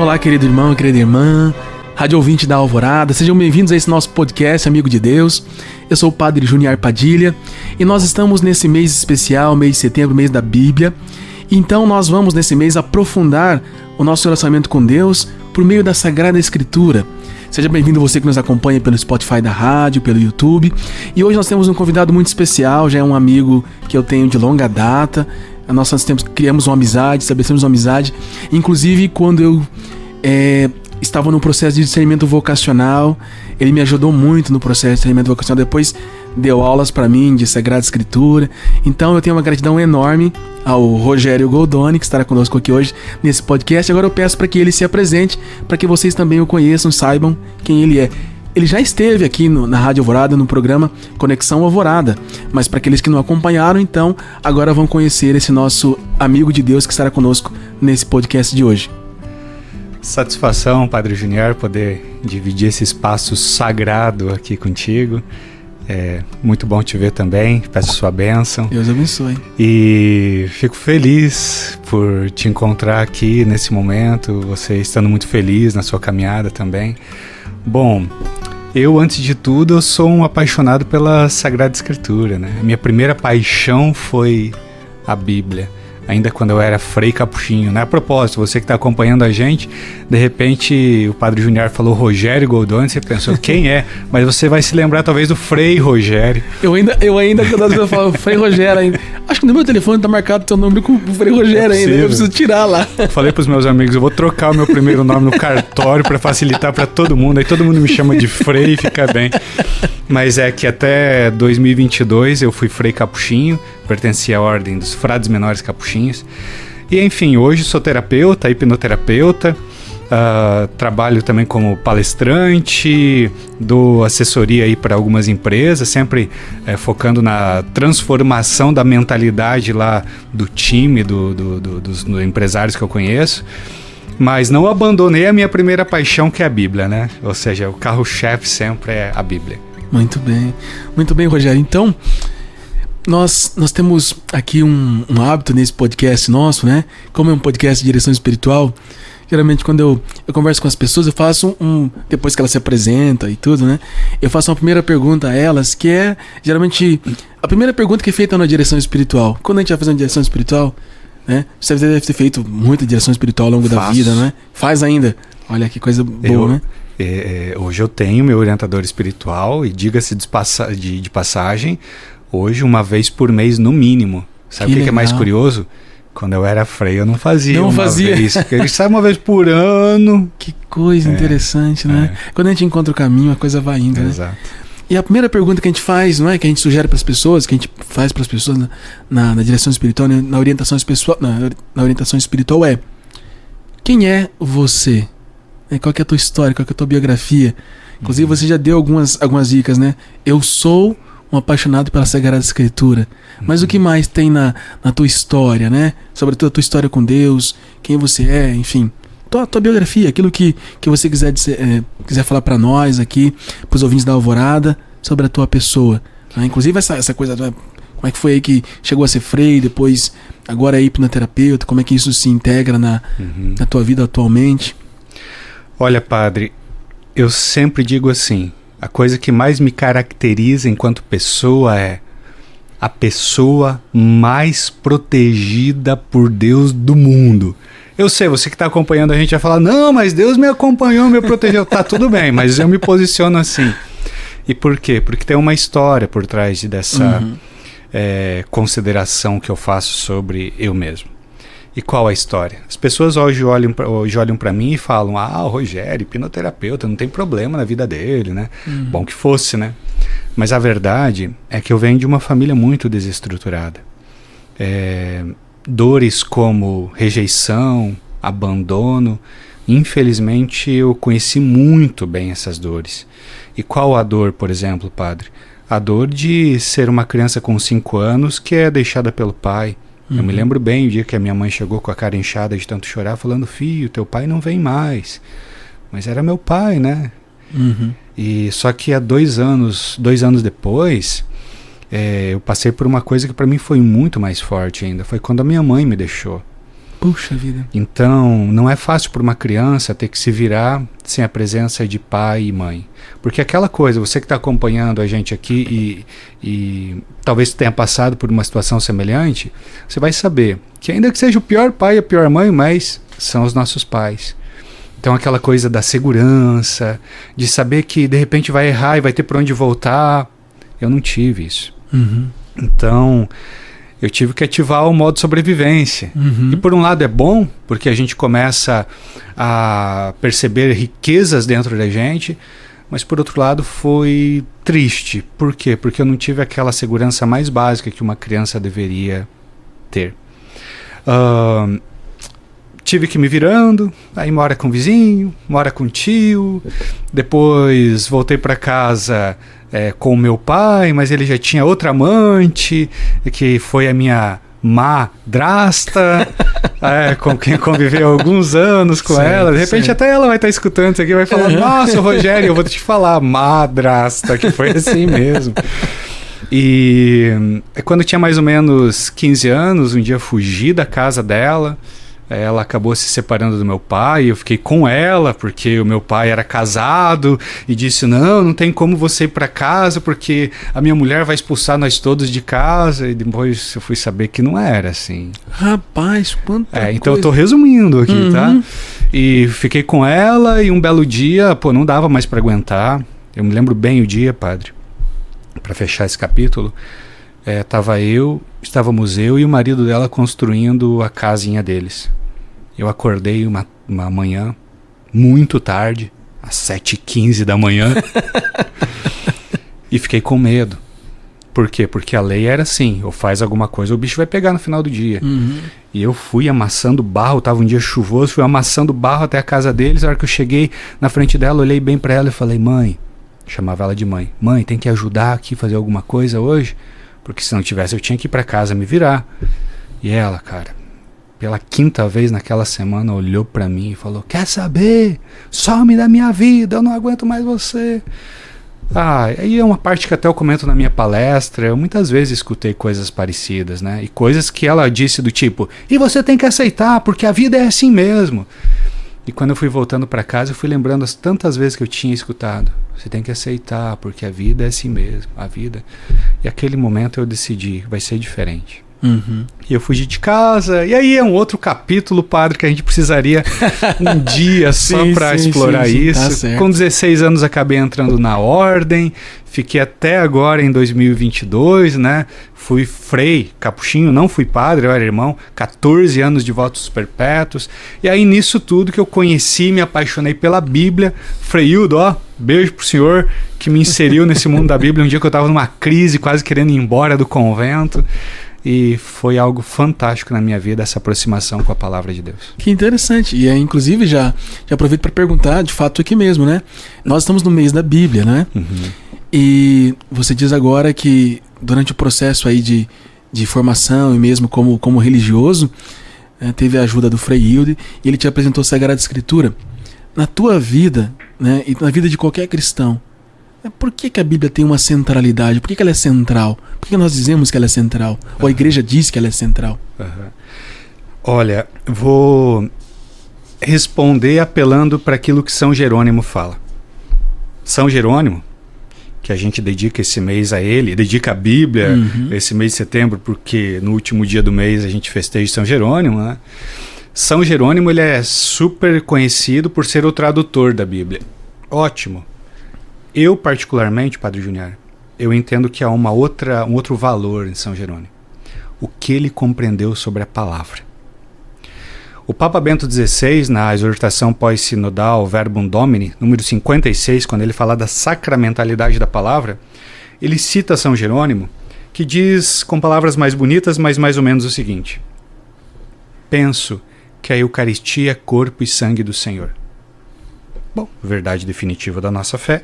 Olá, querido irmão e querida irmã, rádio ouvinte da Alvorada, sejam bem-vindos a esse nosso podcast, Amigo de Deus. Eu sou o Padre Junior Padilha e nós estamos nesse mês especial, mês de setembro, mês da Bíblia. Então nós vamos nesse mês aprofundar o nosso relacionamento com Deus por meio da Sagrada Escritura. Seja bem-vindo você que nos acompanha pelo Spotify da rádio, pelo YouTube. E hoje nós temos um convidado muito especial, já é um amigo que eu tenho de longa data. Nós criamos uma amizade, estabelecemos uma amizade. Inclusive, quando eu estava no processo de discernimento vocacional, ele me ajudou muito no processo de discernimento vocacional. Depois deu aulas para mim de Sagrada Escritura. Então eu tenho uma gratidão enorme ao Rogério Goldoni, que estará conosco aqui hoje nesse podcast. Agora eu peço para que ele se apresente, para que vocês também o conheçam, saibam quem ele é. Ele já esteve aqui na Rádio Alvorada, no programa Conexão Alvorada, mas para aqueles que não acompanharam, então, agora vão conhecer esse nosso amigo de Deus que estará conosco nesse podcast de hoje. Satisfação, Padre Junior, poder dividir esse espaço sagrado aqui contigo. É muito bom te ver também, peço sua bênção. Deus abençoe. E fico feliz por te encontrar aqui nesse momento, você estando muito feliz na sua caminhada também. Bom, eu, antes de tudo, eu sou um apaixonado pela Sagrada Escritura, né? A minha primeira paixão foi a Bíblia, ainda quando eu era Frei Capuchinho, né? A propósito, você que está acompanhando a gente, de repente o Padre Junior falou Rogério Goldoni, você pensou, quem é? Mas você vai se lembrar talvez do Frei Rogério. Eu ainda quando eu falo Frei Rogério ainda, acho que no meu telefone tá marcado teu nome com o Frei Rogério ainda, eu preciso tirar lá. Falei pros meus amigos, eu vou trocar o meu primeiro nome no cartório para facilitar para todo mundo, aí todo mundo me chama de Frei e fica bem. Mas é que até 2022 eu fui Frei Capuchinho, pertencia à Ordem dos Frades Menores Capuchinhos. E enfim, hoje sou terapeuta, hipnoterapeuta, trabalho também como palestrante, dou assessoria aí para algumas empresas, sempre focando na transformação da mentalidade lá do time, dos empresários que eu conheço. Mas não abandonei a minha primeira paixão, que é a Bíblia, né? Ou seja, o carro-chefe sempre é a Bíblia. Muito bem, Rogério. Então, nós temos aqui um hábito nesse podcast nosso, né? Como é um podcast de direção espiritual, geralmente quando eu converso com as pessoas, eu faço depois que elas se apresentam e tudo, né? Eu faço uma primeira pergunta a elas, que é, geralmente, a primeira pergunta que é feita na direção espiritual. Quando a gente vai fazer uma direção espiritual, né? Você deve ter feito muita direção espiritual ao longo da vida, né? Faz ainda. Olha que coisa boa, né? Hoje eu tenho meu orientador espiritual e, diga-se de passagem, hoje uma vez por mês no mínimo. Sabe o que é mais curioso? Quando eu era frei eu não fazia vez. Ele sai uma vez por ano. Que coisa interessante, né? Quando a gente encontra o caminho, a coisa vai indo, né? Exato. E a primeira pergunta que a gente faz, não é? Que a gente sugere para as pessoas, que a gente faz para as pessoas na direção espiritual, né? na orientação espiritual é: quem é você? Qual que é a tua história? Qual que é a tua biografia? Inclusive você já deu algumas dicas, né? Eu sou um apaixonado pela Sagrada Escritura. Mas o que mais tem na tua história, né? Sobretudo a tua história com Deus, quem você é, enfim. Tua biografia, aquilo que você quiser falar para nós aqui, para os ouvintes da Alvorada, sobre a tua pessoa. Né? Inclusive essa coisa, como é que foi aí que chegou a ser frei, depois agora é hipnoterapeuta, como é que isso se integra na tua vida atualmente? Olha, padre, eu sempre digo assim, a coisa que mais me caracteriza enquanto pessoa é a pessoa mais protegida por Deus do mundo. Eu sei, você que está acompanhando a gente vai falar, não, mas Deus me acompanhou, me protegeu. Tá, tudo bem, mas eu me posiciono assim. E por quê? Porque tem uma história por trás dessa consideração que eu faço sobre eu mesmo. E qual a história? As pessoas hoje olham para mim e falam, o Rogério, hipnoterapeuta, não tem problema na vida dele, né? Bom que fosse, né? Mas a verdade é que eu venho de uma família muito desestruturada. Dores como rejeição, abandono, infelizmente eu conheci muito bem essas dores. E qual a dor, por exemplo, padre? A dor de ser uma criança com 5 anos que é deixada pelo pai. Eu me lembro bem o dia que a minha mãe chegou com a cara inchada de tanto chorar, falando, filho, teu pai não vem mais. Mas era meu pai, né? E só que há 2 anos depois, eu passei por uma coisa que para mim foi muito mais forte ainda. Foi quando a minha mãe me deixou. Puxa vida. Então, não é fácil para uma criança ter que se virar sem a presença de pai e mãe. Porque aquela coisa, você que está acompanhando a gente aqui e talvez tenha passado por uma situação semelhante, você vai saber que ainda que seja o pior pai e a pior mãe, mas são os nossos pais. Então aquela coisa da segurança, de saber que de repente vai errar e vai ter por onde voltar, eu não tive isso. Uhum. Então eu tive que ativar o modo sobrevivência. Uhum. E por um lado é bom, porque a gente começa a perceber riquezas dentro da gente, mas por outro lado foi triste. Por quê? Porque eu não tive aquela segurança mais básica que uma criança deveria ter. Tive que ir me virando, aí mora com o vizinho, mora com o tio, depois voltei para casa com o meu pai, mas ele já tinha outra amante, que foi a minha madrasta, com quem conviveu alguns anos com ela. De repente até ela vai estar escutando isso aqui e vai falar, nossa, Rogério, eu vou te falar, madrasta, que foi assim mesmo. E quando eu tinha mais ou menos 15 anos, um dia eu fugi da casa dela. Ela acabou se separando do meu pai, eu fiquei com ela, porque o meu pai era casado, e disse, não tem como você ir para casa, porque a minha mulher vai expulsar nós todos de casa, e depois eu fui saber que não era assim. Rapaz, quanta coisa. Então eu tô resumindo aqui, tá? E fiquei com ela, e um belo dia, não dava mais para aguentar, eu me lembro bem o dia, padre, para fechar esse capítulo, estávamos eu e o marido dela construindo a casinha deles. Eu acordei uma manhã, muito tarde, às 7h15 da manhã, e fiquei com medo. Por quê? Porque a lei era assim, ou faz alguma coisa, o bicho vai pegar no final do dia. Uhum. E eu fui amassando barro, estava um dia chuvoso, fui amassando barro até a casa deles. A hora que eu cheguei na frente dela, olhei bem para ela e falei, mãe, chamava ela de mãe, tem que ajudar aqui, fazer alguma coisa hoje? Porque se não tivesse, eu tinha que ir para casa me virar. E ela, cara, pela 5ª vez naquela semana, olhou para mim e falou, quer saber? Some da minha vida, eu não aguento mais você. Aí é uma parte que até eu comento na minha palestra. Eu muitas vezes escutei coisas parecidas, né? E coisas que ela disse do tipo, e você tem que aceitar, porque a vida é assim mesmo. E quando eu fui voltando para casa, eu fui lembrando as tantas vezes que eu tinha escutado. Você tem que aceitar, porque a vida é assim mesmo, a vida. E aquele momento eu decidi, vai ser diferente. Uhum. E eu fugi de casa. E aí é um outro capítulo, padre, que a gente precisaria um dia só para explorar isso. Tá, com 16 anos acabei entrando na ordem. Fiquei até agora em 2022, né? Fui frei, capuchinho, não fui padre, eu era irmão. 14 anos de votos perpétuos. E aí nisso tudo que eu conheci, me apaixonei pela Bíblia. Freildo, beijo pro senhor que me inseriu nesse mundo da Bíblia. Um dia que eu estava numa crise, quase querendo ir embora do convento. E foi algo fantástico na minha vida, essa aproximação com a palavra de Deus. Que interessante. E aí, inclusive, já aproveito para perguntar, de fato, aqui mesmo, né? Nós estamos no mês da Bíblia, né? Uhum. E você diz agora que durante o processo aí de formação e mesmo como religioso, teve a ajuda do Frei Hilde e ele te apresentou a Sagrada Escritura. Na tua vida, né, e na vida de qualquer cristão, por que a Bíblia tem uma centralidade? Por que ela é central? Por que nós dizemos que ela é central? Ou a igreja diz que ela é central? Olha, vou responder apelando para aquilo que São Jerônimo fala. São Jerônimo, que a gente dedica esse mês a ele, dedica a Bíblia esse mês de setembro, porque no último dia do mês a gente festeja São Jerônimo, né? São Jerônimo, ele é super conhecido por ser o tradutor da Bíblia. Ótimo. Eu, particularmente, Padre Junior, eu entendo que há um outro valor em São Jerônimo. O que ele compreendeu sobre a palavra. O Papa Bento XVI, na exortação pós-sinodal Verbum Domini, número 56, quando ele fala da sacramentalidade da palavra, ele cita São Jerônimo, que diz, com palavras mais bonitas, mas mais ou menos o seguinte: penso que a Eucaristia é corpo e sangue do Senhor. Bom, verdade definitiva da nossa fé.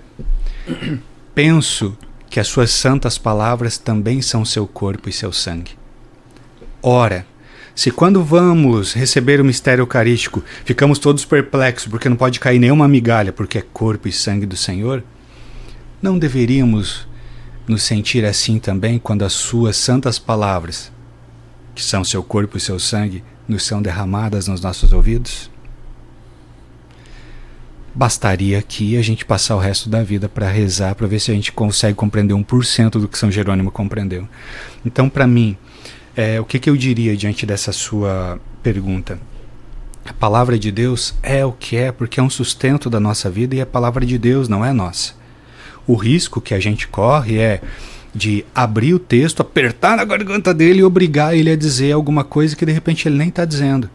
Penso que as suas santas palavras também são seu corpo e seu sangue. Ora, se quando vamos receber o mistério eucarístico ficamos todos perplexos porque não pode cair nenhuma migalha porque é corpo e sangue do Senhor, não deveríamos nos sentir assim também quando as suas santas palavras, que são seu corpo e seu sangue, nos são derramadas nos nossos ouvidos? Bastaria aqui a gente passar o resto da vida para rezar, para ver se a gente consegue compreender 1% do que São Jerônimo compreendeu. Então, para mim, o que eu diria diante dessa sua pergunta? A palavra de Deus é o que é, porque é um sustento da nossa vida, e a palavra de Deus não é nossa. O risco que a gente corre é de abrir o texto, apertar na garganta dele e obrigar ele a dizer alguma coisa que de repente ele nem está dizendo.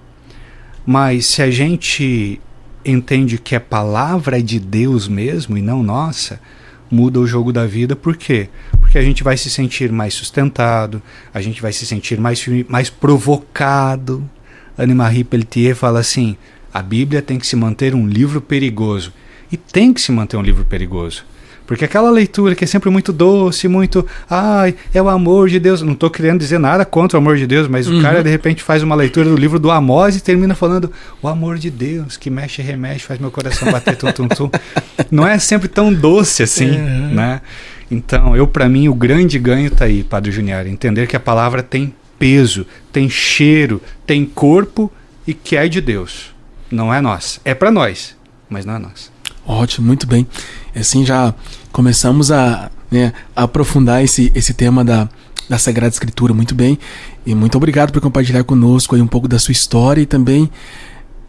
Mas se a gente entende que a palavra é de Deus mesmo e não nossa, muda o jogo da vida. Por quê? Porque a gente vai se sentir mais sustentado, a gente vai se sentir mais provocado. Anne-Marie Pelletier fala assim: a Bíblia tem que se manter um livro perigoso. E tem que se manter um livro perigoso. Porque aquela leitura que é sempre muito doce, muito, é o amor de Deus. Não estou querendo dizer nada contra o amor de Deus, mas o cara de repente faz uma leitura do livro do Amós e termina falando: o amor de Deus que mexe e remexe, faz meu coração bater tum, tum, tum. Não é sempre tão doce assim, né? Então, para mim, o grande ganho está aí, Padre Juniar, entender que a palavra tem peso, tem cheiro, tem corpo e que é de Deus. Não é nossa. É para nós, mas não é nossa. Ótimo, muito bem. Assim já começamos a aprofundar esse tema da Sagrada Escritura, muito bem. E muito obrigado por compartilhar conosco aí um pouco da sua história, e também,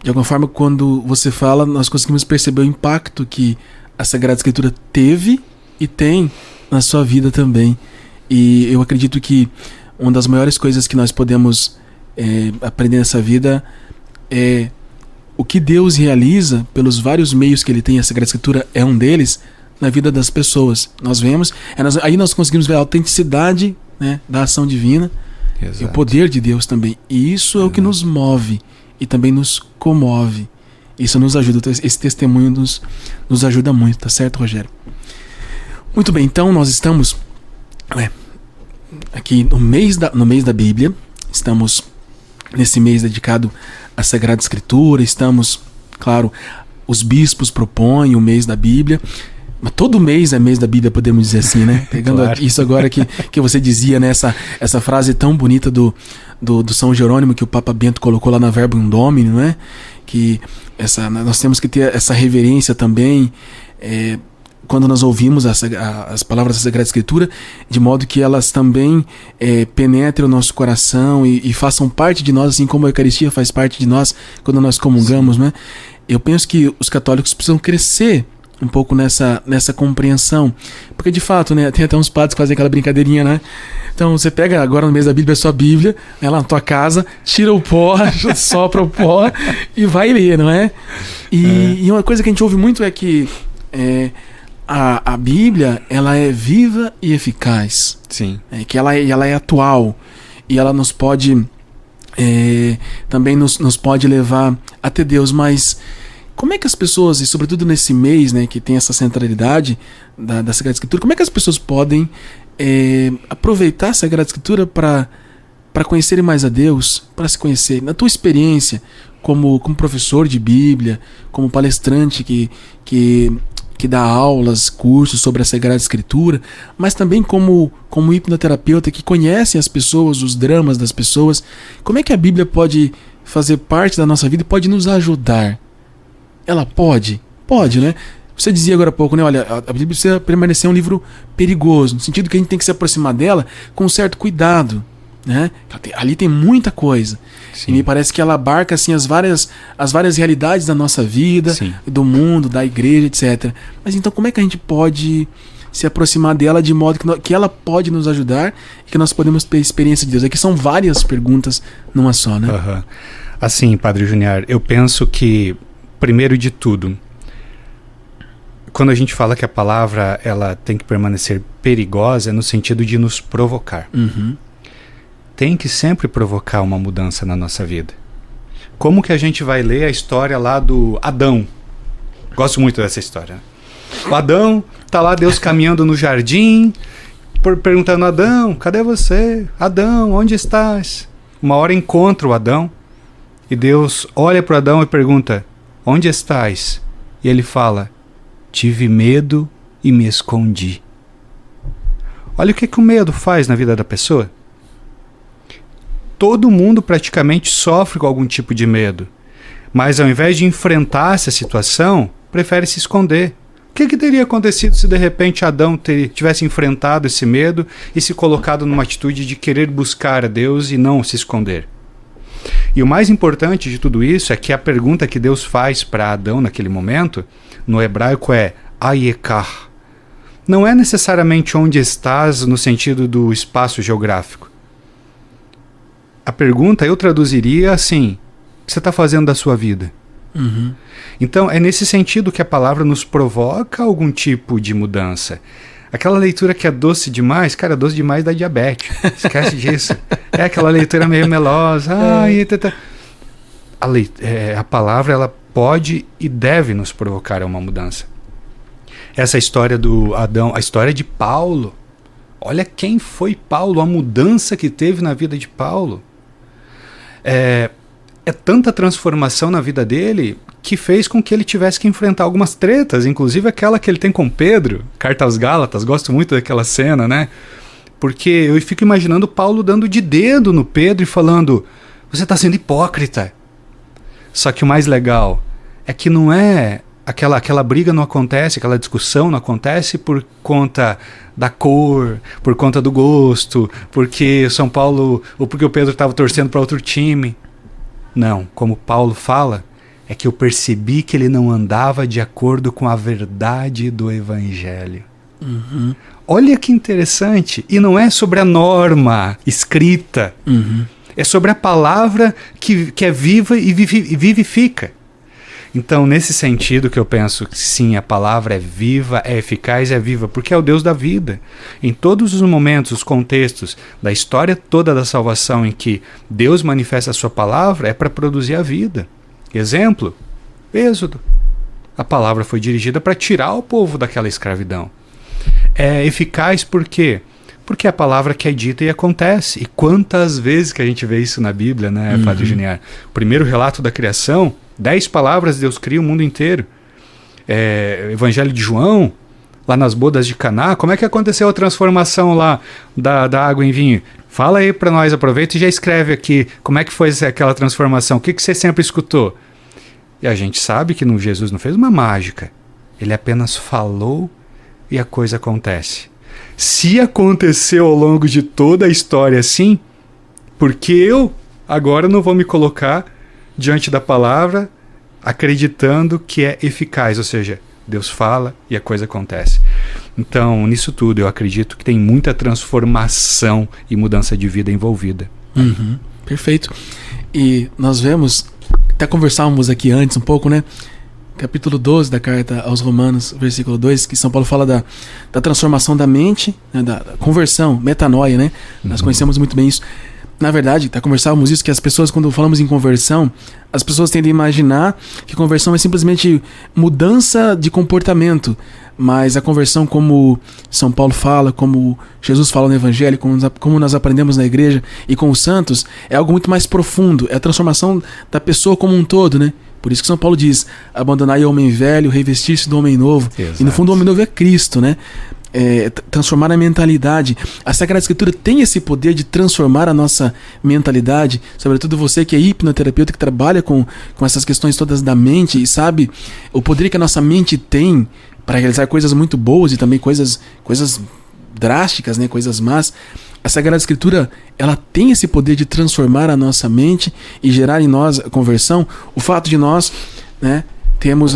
de alguma forma, quando você fala, nós conseguimos perceber o impacto que a Sagrada Escritura teve e tem na sua vida também. E eu acredito que uma das maiores coisas que nós podemos aprender nessa vida é o que Deus realiza pelos vários meios que Ele tem. A Sagrada Escritura é um deles na vida das pessoas. Nós vemos, aí nós conseguimos ver a autenticidade, né, da ação divina. Exato. E o poder de Deus também. E isso é o que nos move e também nos comove. Isso nos ajuda. Esse testemunho nos ajuda muito, tá certo, Rogério? Muito bem, então nós estamos aqui no mês da Bíblia. Estamos nesse mês dedicado à Sagrada Escritura. Estamos, claro, os bispos propõem o mês da Bíblia, mas todo mês é mês da Bíblia, podemos dizer assim, né? Pegando claro. Isso agora que você dizia, né? Essa frase tão bonita do São Jerônimo, que o Papa Bento colocou lá na Verbum Domini, não é? Que nós temos que ter essa reverência também, quando nós ouvimos as palavras da Sagrada Escritura, de modo que elas também penetrem o nosso coração e façam parte de nós, assim como a Eucaristia faz parte de nós quando nós comungamos, né? Eu penso que os católicos precisam crescer um pouco nessa compreensão, porque de fato, né, tem até uns padres que fazem aquela brincadeirinha, né? Então você pega agora no mês da Bíblia a sua Bíblia, lá na tua casa, tira o pó, sopra o pó e vai ler, não é? E uma coisa que a gente ouve muito é que a Bíblia, ela é viva e eficaz. Sim. Que ela é atual, e ela nos pode também nos pode levar até Deus. Mas como é que as pessoas, e sobretudo nesse mês, né, que tem essa centralidade da Sagrada Escritura, como é que as pessoas podem aproveitar a Sagrada Escritura para conhecerem mais a Deus, para se conhecer? Na tua experiência como professor de Bíblia, como palestrante que dá aulas, cursos sobre a Sagrada Escritura, mas também como hipnoterapeuta que conhece as pessoas, os dramas das pessoas, como é que a Bíblia pode fazer parte da nossa vida e pode nos ajudar? Ela pode? Pode, né? Você dizia agora há pouco, né? Olha, a Bíblia precisa permanecer um livro perigoso, no sentido que a gente tem que se aproximar dela com um certo cuidado, né? Ali tem muita coisa. Sim. E me parece que ela abarca assim, as várias realidades da nossa vida, sim, do mundo, da igreja, etc. Mas então como é que a gente pode se aproximar dela de modo que ela pode nos ajudar e que nós podemos ter experiência de Deus? Aqui são várias perguntas numa só, né? Uhum. Assim, Padre Juniar, eu penso que, primeiro de tudo, quando a gente fala que a palavra ela tem que permanecer perigosa, é no sentido de nos provocar. Uhum. Tem que sempre provocar uma mudança na nossa vida. Como que a gente vai ler a história lá do Adão? Gosto muito dessa história. O Adão, tá lá Deus caminhando no jardim, perguntando: Adão, cadê você? Adão, onde estás? Uma hora encontra o Adão e Deus olha para o Adão e pergunta: onde estás? E ele fala: tive medo e me escondi. Olha o que o medo faz na vida da pessoa. todo mundo praticamente sofre com algum tipo de medo. Mas ao invés de enfrentar essa situação, prefere se esconder. O que teria acontecido se de repente Adão tivesse enfrentado esse medo e se colocado numa atitude de querer buscar a Deus e não se esconder? E o mais importante de tudo isso é que a pergunta que Deus faz para Adão naquele momento, no hebraico é Ayekar. Não é necessariamente onde estás no sentido do espaço geográfico. A pergunta eu traduziria assim: o que você está fazendo da sua vida? Uhum. Então é nesse sentido que a palavra nos provoca algum tipo de mudança. Aquela leitura que é doce demais, cara, doce demais dá diabetes. Esquece disso. É aquela leitura meio melosa. A palavra ela pode e deve nos provocar a uma mudança. Essa história do Adão, a história de Paulo. Olha quem foi Paulo, a mudança que teve na vida de Paulo. É tanta transformação na vida dele que fez com que ele tivesse que enfrentar algumas tretas, inclusive aquela que ele tem com Pedro, carta aos Gálatas, gosto muito daquela cena, né? Porque eu fico imaginando Paulo dando de dedo no Pedro e falando: você está sendo hipócrita. Só que o mais legal é que não é aquela briga não acontece, aquela discussão não acontece por conta da cor, por conta do gosto, porque São Paulo, ou porque o Pedro estava torcendo para outro time. Não, como Paulo fala, é que eu percebi que ele não andava de acordo com a verdade do Evangelho. Uhum. Olha que interessante. E não é sobre a norma escrita. Uhum. É sobre a palavra que é viva e vivifica. Então, nesse sentido que eu penso que sim, a palavra é viva, é eficaz, é viva, porque é o Deus da vida. Em todos os momentos, os contextos da história toda da salvação em que Deus manifesta a sua palavra, é para produzir a vida. Exemplo, Êxodo. A palavra foi dirigida para tirar o povo daquela escravidão. É eficaz por quê? Porque é a palavra que é dita e acontece. E quantas vezes que a gente vê isso na Bíblia, né, Padre Junior? O primeiro relato da criação, 10 palavras Deus cria o mundo inteiro. Evangelho de João, lá nas bodas de Caná, como é que aconteceu a transformação lá da água em vinho? Fala aí para nós, aproveita e já escreve aqui como é que foi aquela transformação, o que você sempre escutou? E a gente sabe que Jesus não fez uma mágica, ele apenas falou e a coisa acontece. Se aconteceu ao longo de toda a história assim, porque eu agora não vou me colocar diante da palavra acreditando que é eficaz, ou seja, Deus fala e a coisa acontece. Então, nisso tudo, eu acredito que tem muita transformação e mudança de vida envolvida. Uhum, perfeito. E nós vemos, até conversávamos aqui antes um pouco, né? Capítulo 12 da carta aos Romanos, versículo 2, que São Paulo fala da transformação da mente, né, da conversão, metanoia, né? Nós conhecemos muito bem isso. Na verdade, conversávamos isso, que as pessoas, quando falamos em conversão, as pessoas tendem a imaginar que conversão é simplesmente mudança de comportamento. Mas a conversão, como São Paulo fala, como Jesus fala no Evangelho, como nós aprendemos na igreja e com os santos, é algo muito mais profundo. É a transformação da pessoa como um todo, né? Por isso que São Paulo diz: abandonai o homem velho, revestir-se do homem novo. Exato. E no fundo o homem novo é Cristo, né? Transformar a mentalidade. A Sagrada Escritura tem esse poder de transformar a nossa mentalidade, sobretudo você que é hipnoterapeuta, que trabalha com essas questões todas da mente e sabe o poder que a nossa mente tem para realizar coisas muito boas e também coisas drásticas, né? Coisas más. A Sagrada Escritura, ela tem esse poder de transformar a nossa mente e gerar em nós a conversão. O fato de nós, né, temos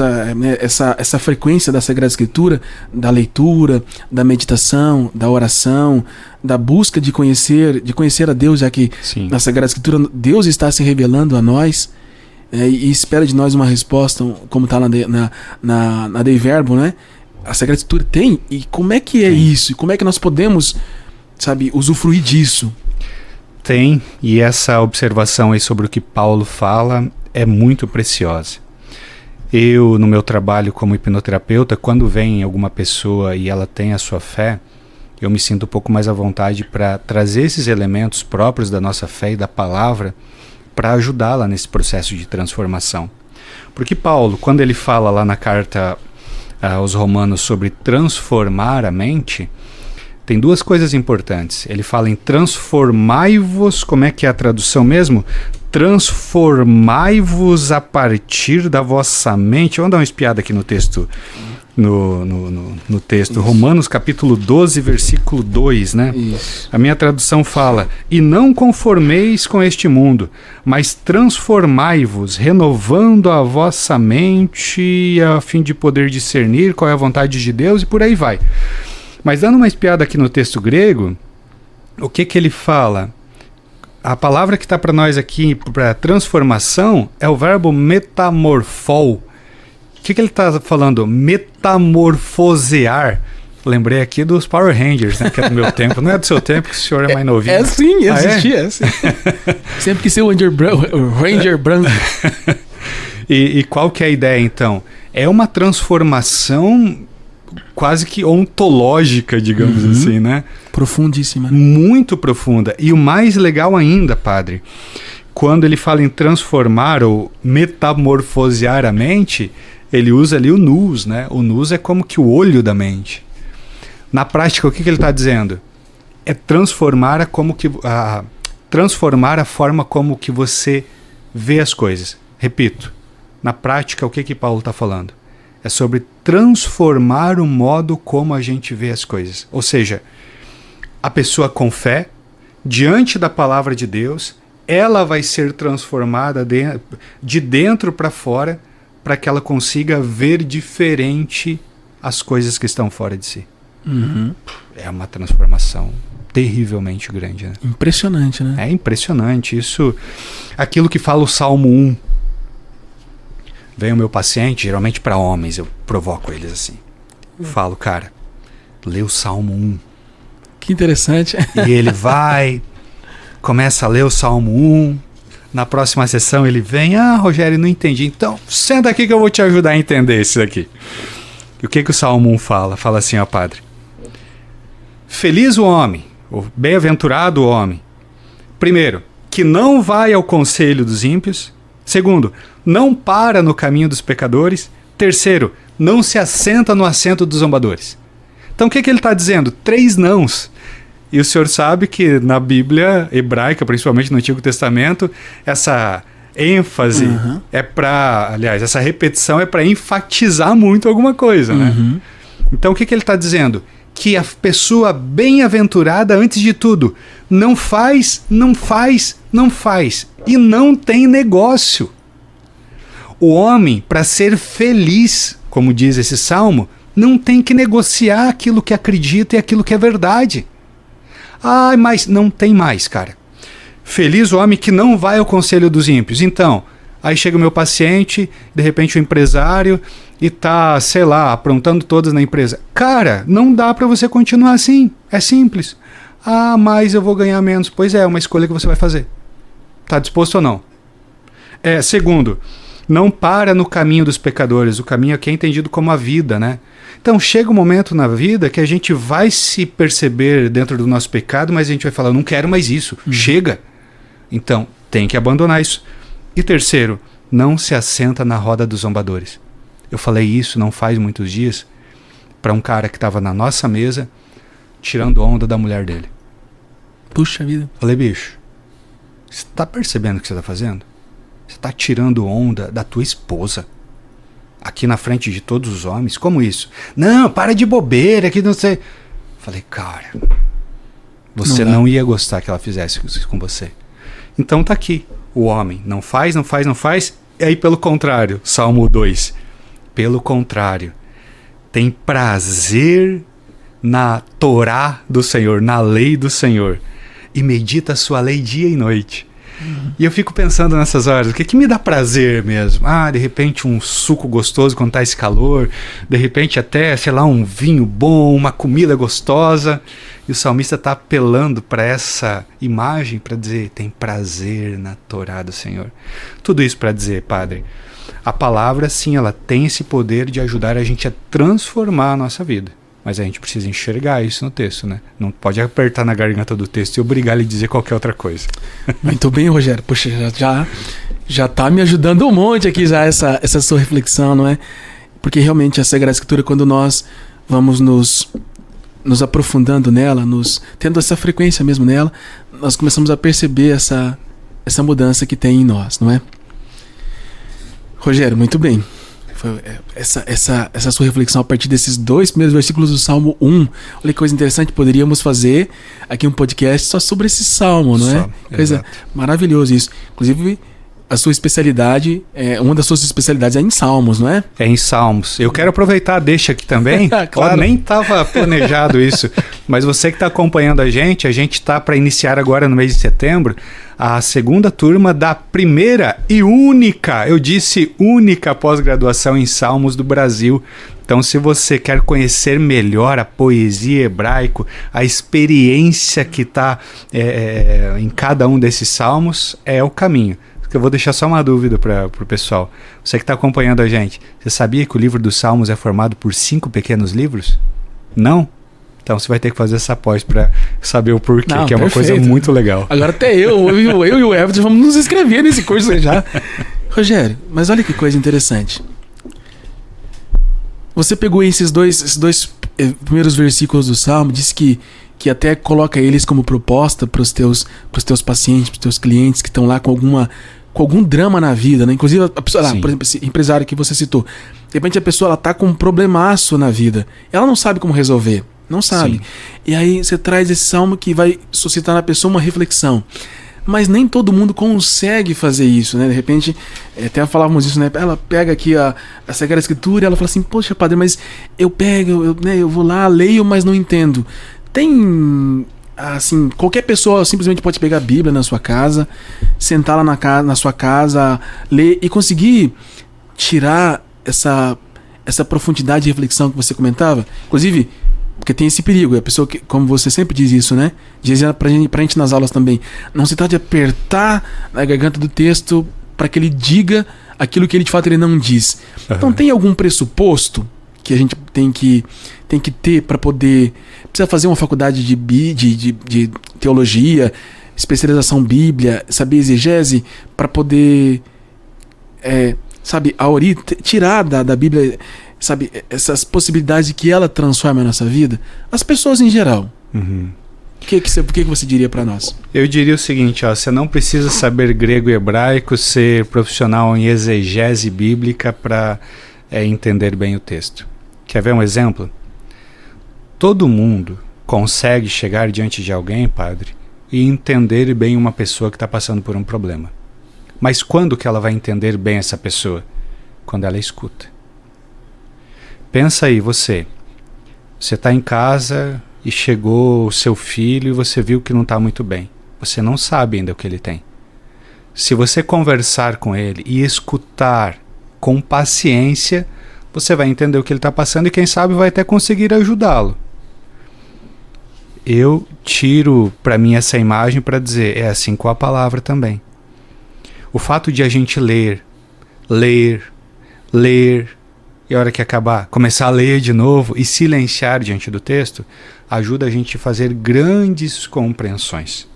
essa frequência da Sagrada Escritura, da leitura, da meditação, da oração, da busca de conhecer a Deus, já que Sim. na Sagrada Escritura Deus está se revelando a nós, e espera de nós uma resposta, como está na Dei Verbo, né? A Sagrada Escritura tem, e como é que é isso? E como é que nós podemos, usufruir disso? Tem, e essa observação aí sobre o que Paulo fala é muito preciosa. Eu, no meu trabalho como hipnoterapeuta, quando vem alguma pessoa e ela tem a sua fé, eu me sinto um pouco mais à vontade para trazer esses elementos próprios da nossa fé e da palavra para ajudá-la nesse processo de transformação. Porque Paulo, quando ele fala lá na carta aos Romanos sobre transformar a mente, tem duas coisas importantes. Ele fala em transformai-vos, como é que é a tradução mesmo? Transformai-vos a partir da vossa mente. Vamos dar uma espiada aqui no texto. No texto, isso. Romanos capítulo 12, versículo 2, né? Isso. A minha tradução fala: e não conformeis com este mundo, mas transformai-vos, renovando a vossa mente, a fim de poder discernir qual é a vontade de Deus, e por aí vai. Mas dando uma espiada aqui no texto grego, o que ele fala? A palavra que está para nós aqui, para transformação, é o verbo metamorfou. O que ele está falando? Metamorfosear. Lembrei aqui dos Power Rangers, né? Que é do meu tempo. Não é do seu tempo, que o senhor é mais novinho. É sim, existia. É sim. Sempre que ser o Ranger branco. E qual que é a ideia, então? É uma transformação quase que ontológica, digamos assim, né? Profundíssima. Muito profunda. E o mais legal ainda, padre, quando ele fala em transformar ou metamorfosear a mente, ele usa ali o nous, né? O nous é como que o olho da mente. Na prática, o que ele está dizendo? É transformar transformar a forma como que você vê as coisas. Repito, na prática, o que Paulo está falando? É sobre transformar o modo como a gente vê as coisas. Ou seja, a pessoa com fé, diante da palavra de Deus, ela vai ser transformada de dentro para fora, para que ela consiga ver diferente as coisas que estão fora de si. É uma transformação terrivelmente grande, né? Impressionante, né? É impressionante. Isso, aquilo que fala o Salmo 1. Vem o meu paciente, geralmente para homens, eu provoco eles assim. Falo, cara, lê o Salmo 1. Que interessante. E ele vai, começa a ler o Salmo 1. Na próxima sessão ele vem, Rogério, não entendi. Então, senta aqui que eu vou te ajudar a entender isso daqui. E o que o Salmo 1 fala? Fala assim, padre. Feliz o homem, ou bem-aventurado o homem. Primeiro, que não vai ao conselho dos ímpios. Segundo, não para no caminho dos pecadores. Terceiro, não se assenta no assento dos zombadores. Então o que ele está dizendo? 3 nãos. E o senhor sabe que na Bíblia hebraica, principalmente no Antigo Testamento, essa ênfase é para... Aliás, essa repetição é para enfatizar muito alguma coisa, né? Então o que ele está dizendo? Que a pessoa bem-aventurada, antes de tudo, não faz e não tem negócio. O homem, para ser feliz, como diz esse salmo, não tem que negociar aquilo que acredita e aquilo que é verdade. Mas não tem mais, cara. Feliz o homem que não vai ao conselho dos ímpios. Então, aí chega o meu paciente, de repente o empresário, e tá, sei lá, aprontando todas na empresa. Cara, não dá para você continuar assim. É simples. Mas eu vou ganhar menos. Pois é uma escolha que você vai fazer. Tá disposto ou não? Segundo, não para no caminho dos pecadores. O caminho aqui é entendido como a vida, né? Então chega um momento na vida que a gente vai se perceber dentro do nosso pecado, mas a gente vai falar, eu não quero mais isso. Chega. Então, tem que abandonar isso. E terceiro, não se assenta na roda dos zombadores. Eu falei isso não faz muitos dias para um cara que estava na nossa mesa tirando onda da mulher dele. Puxa vida. Falei, bicho, você tá percebendo o que você tá fazendo? Você tá tirando onda da tua esposa aqui na frente de todos os homens? Como isso? Não, para de bobeira, que não sei. Falei, cara, você não ia gostar que ela fizesse isso com você. Então tá aqui, o homem não faz, e aí pelo contrário, Salmo 2, pelo contrário, tem prazer na Torá do Senhor, na lei do Senhor, e medita a sua lei dia e noite. E eu fico pensando nessas horas, o que me dá prazer mesmo? De repente um suco gostoso quando tá esse calor, de repente até, sei lá, um vinho bom, uma comida gostosa. E o salmista está apelando para essa imagem para dizer, tem prazer na Torá do Senhor. Tudo isso para dizer, padre, a palavra sim, ela tem esse poder de ajudar a gente a transformar a nossa vida. Mas a gente precisa enxergar isso no texto, né? Não pode apertar na garganta do texto e obrigar ele a dizer qualquer outra coisa. Muito bem, Rogério. Poxa, já tá me ajudando um monte aqui já essa sua reflexão, não é? Porque realmente a Sagrada Escritura, quando nós vamos nos nos aprofundando nela, tendo essa frequência mesmo nela, nós começamos a perceber essa mudança que tem em nós, não é? Rogério, muito bem. Essa sua reflexão a partir desses 2 primeiros versículos do Salmo 1. Olha que coisa interessante, poderíamos fazer aqui um podcast só sobre esse salmo, não é? Coisa maravilhosa isso. Inclusive, a sua especialidade, uma das suas especialidades é em salmos, não é? É em salmos. Eu quero aproveitar, deixa aqui também. Claro. Nem estava planejado isso, mas você que está acompanhando a gente está para iniciar agora no mês de setembro a 2ª turma da primeira e única, eu disse única pós-graduação em Salmos do Brasil. Então, se você quer conhecer melhor a poesia hebraica, a experiência que está em cada um desses salmos, é o caminho. Eu vou deixar só uma dúvida para o pessoal. Você que está acompanhando a gente, você sabia que o livro dos Salmos é formado por 5 pequenos livros? Não? Então você vai ter que fazer essa pós para saber o porquê, que é uma coisa muito legal. Agora até eu e o Everton vamos nos inscrever nesse curso já. Rogério, mas olha que coisa interessante. Você pegou esses dois primeiros versículos do Salmo, disse que até coloca eles como proposta para os teus pacientes, para os teus clientes que estão lá com algum drama na vida, né? Inclusive, a pessoa, por exemplo, esse empresário que você citou. De repente a pessoa ela tá com um problemaço na vida. Ela não sabe como resolver. Não sabe. Sim. E aí você traz esse salmo que vai suscitar na pessoa uma reflexão. Mas nem todo mundo consegue fazer isso, né? De repente, até falávamos isso, né? Ela pega aqui a Sagrada Escritura e ela fala assim, poxa, padre, mas eu pego, eu vou lá, leio, mas não entendo. Tem, assim, qualquer pessoa simplesmente pode pegar a Bíblia na sua casa, sentar lá na sua casa, ler e conseguir tirar essa profundidade de reflexão que você comentava. Inclusive, porque tem esse perigo, a pessoa que, como você sempre diz isso, né? Dizia pra gente nas aulas também, não se trata de apertar a garganta do texto para que ele diga aquilo que ele de fato ele não diz. Uhum. Então tem algum pressuposto que a gente tem que ter para poder... Precisa fazer uma faculdade de teologia, especialização bíblia, saber exegese, para poder, tirar da Bíblia, sabe, essas possibilidades que ela transforma a nossa vida? As pessoas em geral. Uhum. O que você diria para nós? Eu diria o seguinte, você não precisa saber grego e hebraico, ser profissional em exegese bíblica para entender bem o texto. Quer ver um exemplo? Todo mundo consegue chegar diante de alguém, padre, e entender bem uma pessoa que está passando por um problema. Mas quando que ela vai entender bem essa pessoa? Quando ela escuta. Pensa aí, você está em casa e chegou o seu filho e você viu que não está muito bem. Você não sabe ainda o que ele tem. Se você conversar com ele e escutar com paciência, você vai entender o que ele está passando e quem sabe vai até conseguir ajudá-lo. Eu tiro para mim essa imagem para dizer, é assim com a palavra também. O fato de a gente ler, e a hora que acabar, começar a ler de novo e silenciar diante do texto, ajuda a gente a fazer grandes compreensões.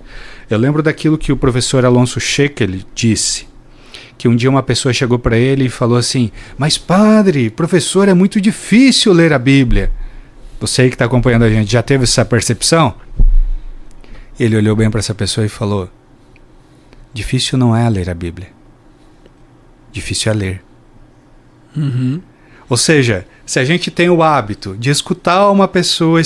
Eu lembro daquilo que o professor Alonso Shekel disse, que um dia uma pessoa chegou para ele e falou assim, mas padre, professor, é muito difícil ler a Bíblia. Você aí que está acompanhando a gente já teve essa percepção? Ele olhou bem para essa pessoa e falou, difícil não é ler a Bíblia, difícil é ler. Uhum. Ou seja, se a gente tem o hábito de escutar uma pessoa,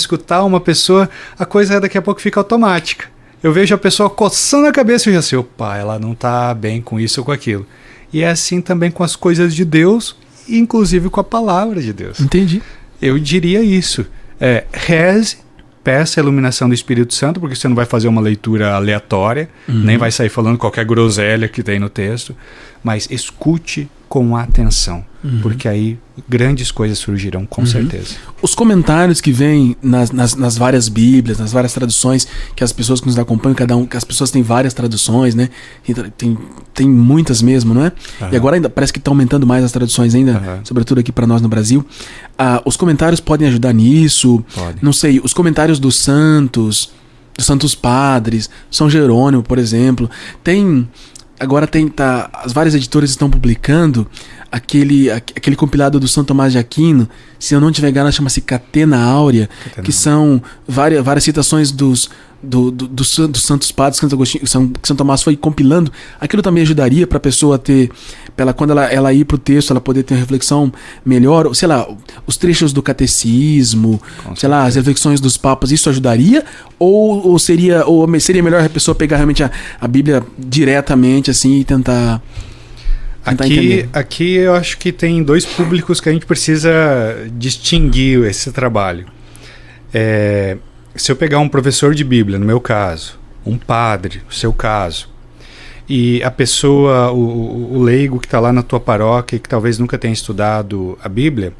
a coisa daqui a pouco fica automática. Eu vejo a pessoa coçando a cabeça e já sei, opa, ela não está bem com isso ou com aquilo. E é assim também com as coisas de Deus, inclusive com a palavra de Deus. Entendi. Eu diria isso. Reze, peça a iluminação do Espírito Santo, porque você não vai fazer uma leitura aleatória, nem vai sair falando qualquer groselha que tem no texto, mas escute com atenção, porque aí grandes coisas surgirão, com certeza. Os comentários que vêm nas várias Bíblias, nas várias traduções que as pessoas que nos acompanham, que as pessoas têm várias traduções, né? Tem muitas mesmo, não é? E agora ainda parece que está aumentando mais as traduções ainda, sobretudo aqui para nós no Brasil. Os comentários podem ajudar nisso. Não sei, os comentários dos santos padres, São Jerônimo, por exemplo, tem agora as várias editoras estão publicando aquele compilado do São Tomás de Aquino, se eu não tiver engano, chama-se Catena Áurea, que são várias citações dos Santos Padres que São Tomás foi compilando. Aquilo também ajudaria para a pessoa ter, quando ela ir para o texto, ela poder ter uma reflexão melhor, sei lá, os trechos do catecismo, sei lá, as reflexões dos papas, isso ajudaria? Ou seria melhor a pessoa pegar realmente a Bíblia diretamente assim e tentar Aqui eu acho que tem dois públicos que a gente precisa distinguir esse trabalho. Se eu pegar um professor de Bíblia, no meu caso, um padre, no seu caso, e a pessoa, o leigo que está lá na tua paróquia e que talvez nunca tenha estudado a Bíblia,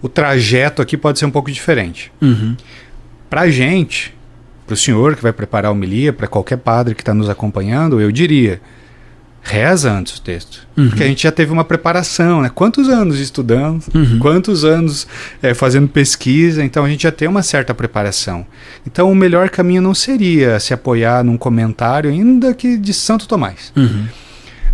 o trajeto aqui pode ser um pouco diferente. Uhum. Para a gente, para o senhor que vai preparar a homilia, para qualquer padre que está nos acompanhando, eu diria, reza antes o texto. Uhum. Porque a gente já teve uma preparação, né? Quantos anos estudando, quantos anos fazendo pesquisa, então a gente já tem uma certa preparação. Então o melhor caminho não seria se apoiar num comentário, ainda que de Santo Tomás. Uhum.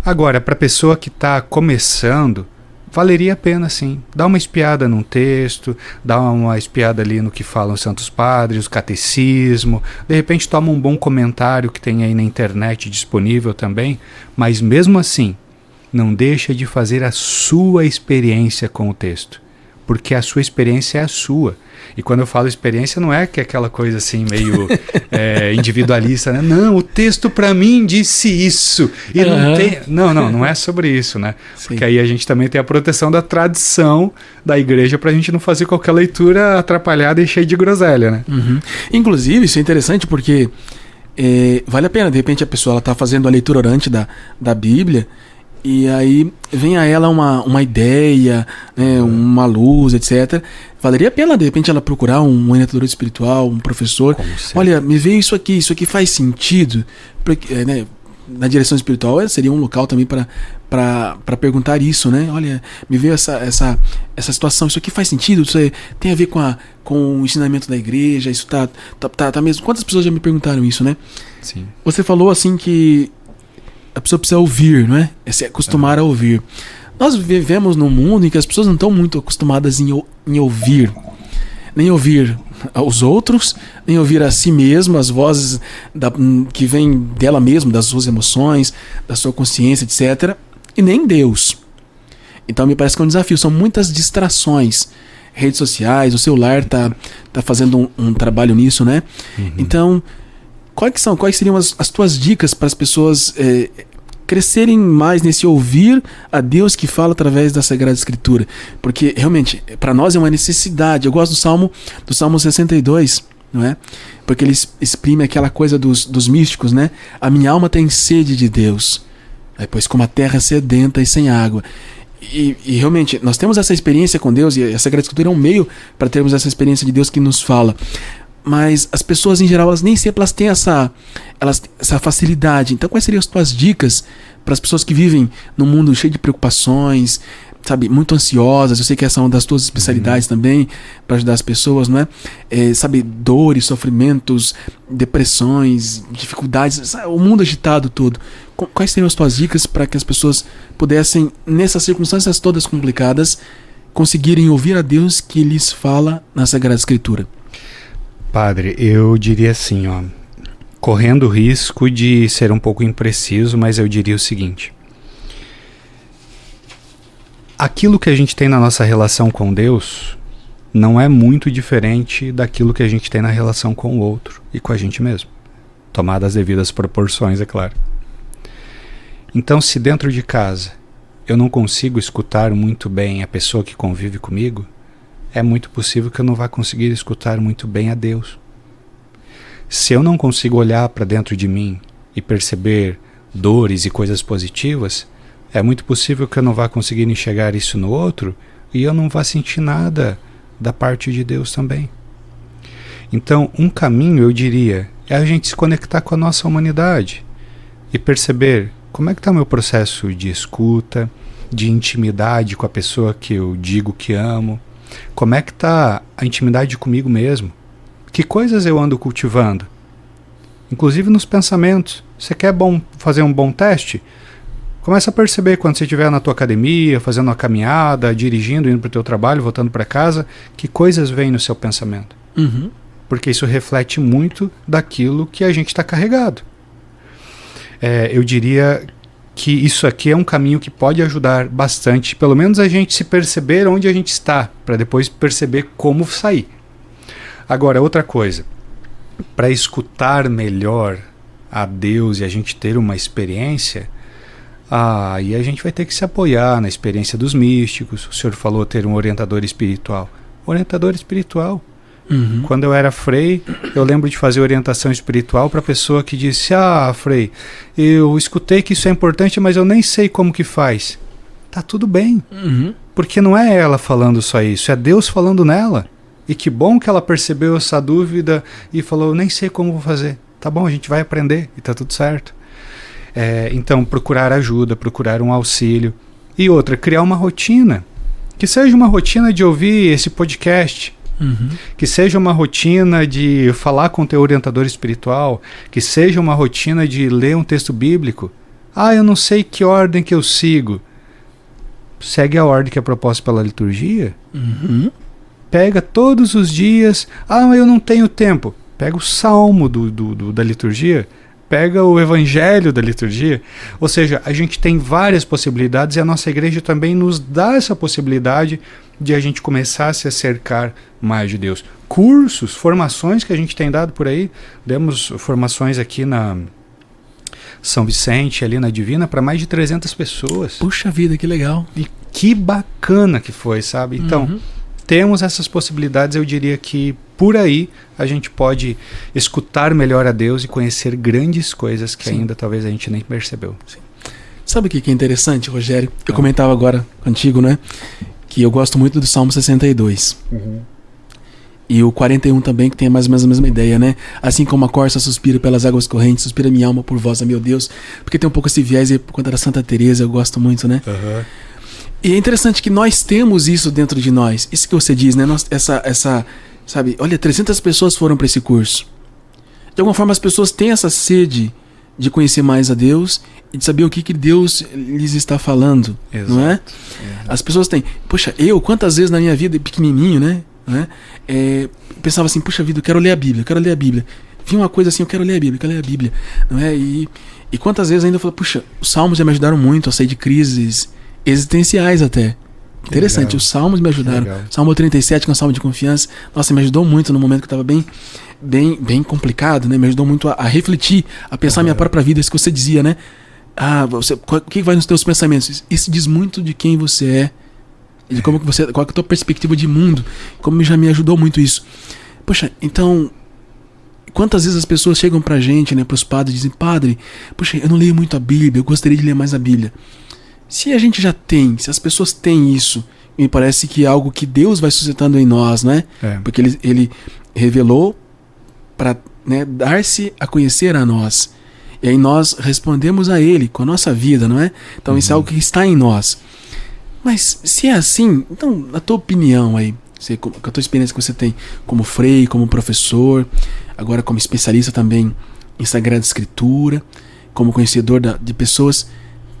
Agora, para a pessoa que está começando, valeria a pena sim, dar uma espiada num texto, dar uma espiada ali no que falam os Santos Padres, o catecismo, de repente toma um bom comentário que tem aí na internet disponível também, mas mesmo assim, não deixa de fazer a sua experiência com o texto, porque a sua experiência é a sua. E quando eu falo experiência, não é que é aquela coisa assim meio individualista, né? Não, o texto para mim disse isso. E não tem... Não é sobre isso, né? Sim. Porque aí a gente também tem a proteção da tradição da igreja pra gente não fazer qualquer leitura atrapalhada e cheia de groselha, né? Uhum. Inclusive, isso é interessante porque vale a pena, de repente a pessoa está fazendo a leitura orante da Bíblia, e aí vem a ela uma ideia, né, uma luz, etc. Valeria a pena, de repente, ela procurar um orientador espiritual, um professor. Olha, me veio isso aqui faz sentido? Porque, né, na direção espiritual seria um local também para perguntar isso, né? Olha, me veio essa situação, isso aqui faz sentido? Isso tem a ver com o ensinamento da igreja? Isso tá mesmo? Quantas pessoas já me perguntaram isso, né? Sim. Você falou assim que a pessoa precisa ouvir, não é? Se acostumar a ouvir. Nós vivemos num mundo em que as pessoas não estão muito acostumadas em ouvir. Nem ouvir aos outros, nem ouvir a si mesmo, as vozes que vêm dela mesma, das suas emoções, da sua consciência, etc. E nem Deus. Então me parece que é um desafio. São muitas distrações. Redes sociais, o celular tá fazendo um trabalho nisso, né? Uhum. Então, quais seriam as tuas dicas para as pessoas crescerem mais nesse ouvir a Deus que fala através da Sagrada Escritura? Porque realmente para nós é uma necessidade. Eu gosto do Salmo 62, não é? Porque ele exprime aquela coisa dos místicos, né? A minha alma tem sede de Deus, pois como a terra sedenta e sem água. E realmente nós temos essa experiência com Deus, e a Sagrada Escritura é um meio para termos essa experiência de Deus que nos fala. Mas as pessoas em geral, elas nem sempre têm essa facilidade. Então quais seriam as tuas dicas para as pessoas que vivem num mundo cheio de preocupações, sabe, muito ansiosas? Eu sei que essa é uma das tuas especialidades também, para ajudar as pessoas, não é? Sabe, dores, sofrimentos, depressões, dificuldades, o mundo agitado todo. Quais seriam as tuas dicas para que as pessoas pudessem, nessas circunstâncias todas complicadas, conseguirem ouvir a Deus que lhes fala na Sagrada Escritura? Padre, eu diria assim, correndo o risco de ser um pouco impreciso, mas eu diria o seguinte: aquilo que a gente tem na nossa relação com Deus não é muito diferente daquilo que a gente tem na relação com o outro e com a gente mesmo, tomadas as devidas proporções, é claro. Então, se dentro de casa eu não consigo escutar muito bem a pessoa que convive comigo, é muito possível que eu não vá conseguir escutar muito bem a Deus. Se eu não consigo olhar para dentro de mim e perceber dores e coisas positivas, é muito possível que eu não vá conseguir enxergar isso no outro e eu não vá sentir nada da parte de Deus também. Então, um caminho, eu diria, é a gente se conectar com a nossa humanidade e perceber como é que está o meu processo de escuta, de intimidade com a pessoa que eu digo que amo. Como é que está a intimidade comigo mesmo? Que coisas eu ando cultivando? inclusive nos pensamentos. Você quer fazer um bom teste? Começa a perceber quando você estiver na tua academia, fazendo uma caminhada, dirigindo, indo para o teu trabalho, voltando para casa, que coisas vêm no seu pensamento. Uhum. Porque isso reflete muito daquilo que a gente está carregado. Eu diria que isso aqui é um caminho que pode ajudar bastante, pelo menos a gente se perceber onde a gente está, para depois perceber como sair. Agora, outra coisa, para escutar melhor a Deus e a gente ter uma experiência, e a gente vai ter que se apoiar na experiência dos místicos. O senhor falou ter um orientador espiritual. Orientador espiritual. Uhum. Quando eu era frei, eu lembro de fazer orientação espiritual para a pessoa que disse: frei, eu escutei que isso é importante, mas eu nem sei como que faz. Tá tudo bem. Uhum. Porque não é ela falando só isso, é Deus falando nela. E que bom que ela percebeu essa dúvida e falou: eu nem sei como vou fazer. Tá bom, a gente vai aprender e tá tudo certo. Então, procurar ajuda, procurar um auxílio. E outra, criar uma rotina. Que seja uma rotina de ouvir esse podcast. Uhum. Que seja uma rotina de falar com o teu orientador espiritual. Que seja uma rotina de ler um texto bíblico. Eu não sei que ordem que eu sigo. Segue a ordem que é proposta pela liturgia. Uhum. Pega todos os dias. Eu não tenho tempo. Pega o salmo da liturgia. Pega o evangelho da liturgia. Ou seja, a gente tem várias possibilidades e a nossa igreja também nos dá essa possibilidade de a gente começar a se acercar mais de Deus. Cursos, formações que a gente tem dado por aí. Demos formações aqui na São Vicente, ali na Divina, para mais de 300 pessoas. Puxa vida, que legal. E que bacana que foi, sabe? Então, temos essas possibilidades. Eu diria que por aí a gente pode escutar melhor a Deus e conhecer grandes coisas que ainda talvez a gente nem percebeu. Sim. Sabe o que é interessante, Rogério? Eu comentava agora contigo, né? Que eu gosto muito do Salmo 62. Uhum. E o 41 também, que tem mais ou menos a mesma ideia, né? Assim como a corça suspira pelas águas correntes, suspira minha alma por vós, meu Deus. Porque tem um pouco esse viés aí por conta da Santa Teresa, eu gosto muito, né? Uhum. E é interessante que nós temos isso dentro de nós. Isso que você diz, né? Sabe, olha, 300 pessoas foram para esse curso. De alguma forma as pessoas têm essa sede de conhecer mais a Deus e de saber o que Deus lhes está falando. Exato. Não é? As pessoas têm. Poxa, quantas vezes na minha vida, pequenininho, né? Pensava assim, puxa vida, eu quero ler a Bíblia. Vi uma coisa assim, eu quero ler a Bíblia. Não é? E quantas vezes ainda eu falo, puxa, os salmos já me ajudaram muito a sair de crises existenciais até. Interessante, legal. Os salmos me ajudaram. Salmo 37, que é um salmo de confiança, nossa, me ajudou muito no momento que eu estava bem complicado, né? Me ajudou muito a refletir, a pensar minha própria vida, isso que você dizia, né? O que vai nos teus pensamentos? Isso diz muito de quem você é, de como que você, qual é a tua perspectiva de mundo, como já me ajudou muito isso. Poxa, então, quantas vezes as pessoas chegam pra gente, né, pros padres, e dizem: padre, poxa, eu não leio muito a Bíblia, eu gostaria de ler mais a Bíblia. Se a gente já tem, se as pessoas têm isso, me parece que é algo que Deus vai suscitando em nós, né? Porque ele revelou para, né, dar-se a conhecer a nós. E aí nós respondemos a Ele com a nossa vida, não é? Então isso é algo que está em nós. Mas se é assim, então, na tua opinião aí, com a tua experiência que você tem como frei, como professor, agora como especialista também em Sagrada Escritura, como conhecedor de pessoas...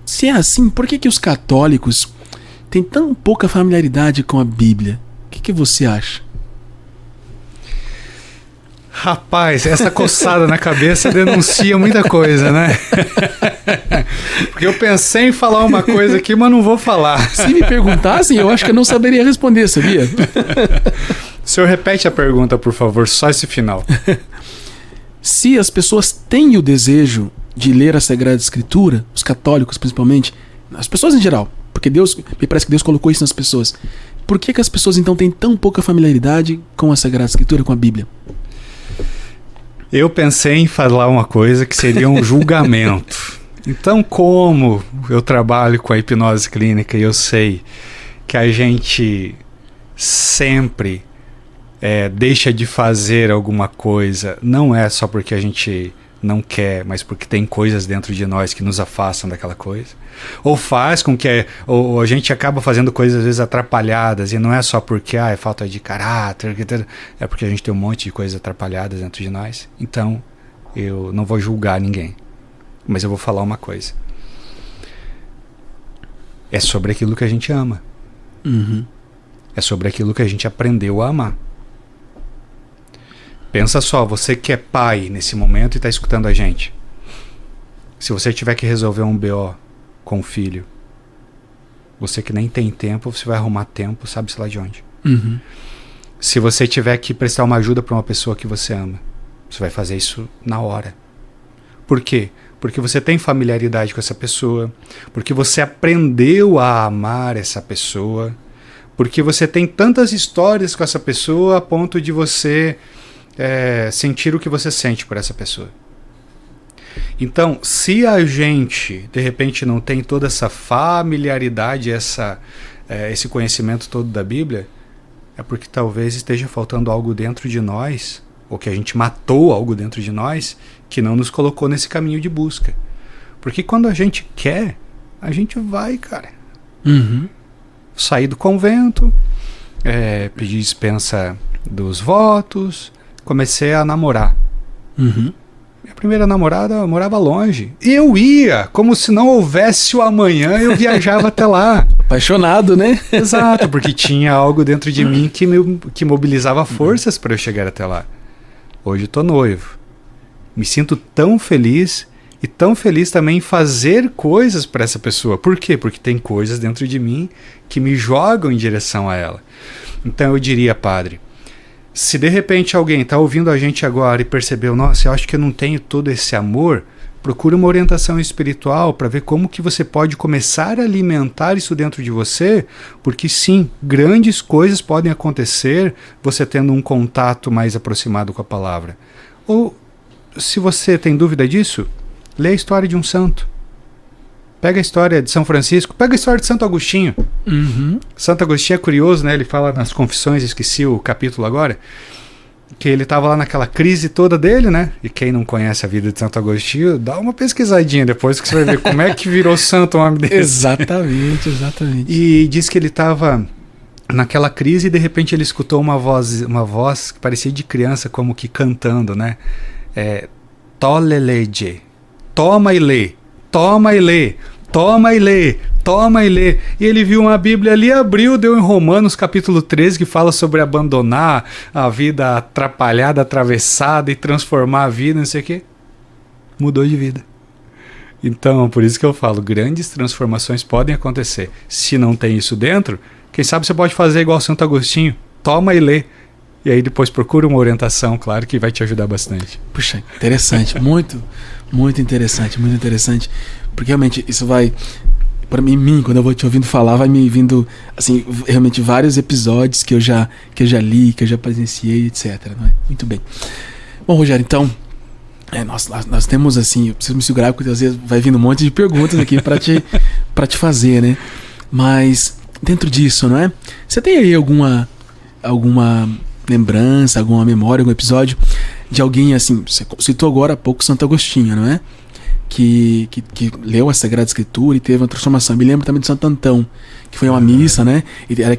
Se é assim, por que os católicos têm tão pouca familiaridade com a Bíblia? O que você acha? Rapaz, essa coçada na cabeça denuncia muita coisa, né? Porque eu pensei em falar uma coisa aqui, mas não vou falar. Se me perguntassem, eu acho que eu não saberia responder, sabia? O senhor repete a pergunta, por favor, só esse final. Se as pessoas têm o desejo de ler a Sagrada Escritura, os católicos principalmente, as pessoas em geral, porque me parece que Deus colocou isso nas pessoas. Por que as pessoas então têm tão pouca familiaridade com a Sagrada Escritura, com a Bíblia? Eu pensei em falar uma coisa que seria um julgamento. Então, como eu trabalho com a hipnose clínica e eu sei que a gente sempre deixa de fazer alguma coisa, não é só porque a gente não quer, mas porque tem coisas dentro de nós que nos afastam daquela coisa. Ou faz com que ou a gente acaba fazendo coisas às vezes atrapalhadas, e não é só porque é falta de caráter, é porque a gente tem um monte de coisas atrapalhadas dentro de nós. Então, eu não vou julgar ninguém, mas eu vou falar uma coisa. É sobre aquilo que a gente ama. Uhum. É sobre aquilo que a gente aprendeu a amar. Pensa só, você que é pai nesse momento e está escutando a gente. Se você tiver que resolver um BO com o filho, você que nem tem tempo, você vai arrumar tempo, sabe-se lá de onde. Uhum. Se você tiver que prestar uma ajuda para uma pessoa que você ama, você vai fazer isso na hora. Por quê? Porque você tem familiaridade com essa pessoa, porque você aprendeu a amar essa pessoa, porque você tem tantas histórias com essa pessoa a ponto de você sentir o que você sente por essa pessoa. Então, se a gente, de repente, não tem toda essa familiaridade, esse conhecimento todo da Bíblia, é porque talvez esteja faltando algo dentro de nós, ou que a gente matou algo dentro de nós, que não nos colocou nesse caminho de busca. Porque quando a gente quer, a gente vai, cara. Uhum. Sair do convento, pedir dispensa dos votos, comecei a namorar. Uhum. Minha primeira namorada morava longe. Eu ia, como se não houvesse o amanhã, eu viajava até lá. Apaixonado, né? Exato, porque tinha algo dentro de mim que mobilizava forças para eu chegar até lá. Hoje eu tô noivo. Me sinto tão feliz e tão feliz também em fazer coisas para essa pessoa. Por quê? Porque tem coisas dentro de mim que me jogam em direção a ela. Então eu diria, padre, se de repente alguém está ouvindo a gente agora e percebeu, nossa, eu acho que eu não tenho todo esse amor, procure uma orientação espiritual para ver como que você pode começar a alimentar isso dentro de você, porque sim, grandes coisas podem acontecer você tendo um contato mais aproximado com a palavra. Ou, se você tem dúvida disso, lê a história de um santo. Pega a história de São Francisco, pega a história de Santo Agostinho. Uhum. Santo Agostinho é curioso, né? Ele fala nas Confissões, esqueci o capítulo agora, que ele estava lá naquela crise toda dele, né? E quem não conhece a vida de Santo Agostinho, dá uma pesquisadinha depois que você vai ver como é que virou santo o homem dele. Exatamente, exatamente. E diz que ele estava naquela crise e de repente ele escutou uma voz que parecia de criança, como que cantando, né? Tole legge, toma e lê, toma e lê, toma e lê, toma e lê. E ele viu uma Bíblia ali, abriu, deu em Romanos capítulo 13, que fala sobre abandonar a vida atrapalhada, atravessada e transformar a vida, não sei o quê. Mudou de vida. Então, por isso que eu falo, grandes transformações podem acontecer. Se não tem isso dentro, quem sabe você pode fazer igual Santo Agostinho, toma e lê. E aí depois procura uma orientação, claro, que vai te ajudar bastante. Puxa, interessante, muito, muito interessante, muito interessante. Porque realmente isso vai, para mim, quando eu vou te ouvindo falar, vai me vindo, assim, realmente vários episódios que eu já li, que eu já presenciei, etc. Não é? Muito bem. Bom, Rogério, então, nós temos, assim, eu preciso me segurar porque às vezes vai vindo um monte de perguntas aqui para te fazer, né? Mas dentro disso, não é? Você tem aí alguma lembrança, alguma memória, algum episódio de alguém, assim, você citou agora há pouco Santo Agostinho, não é? Que leu a Sagrada Escritura e teve uma transformação. Me lembro também de Santo Antão, que foi uma missa, né? E era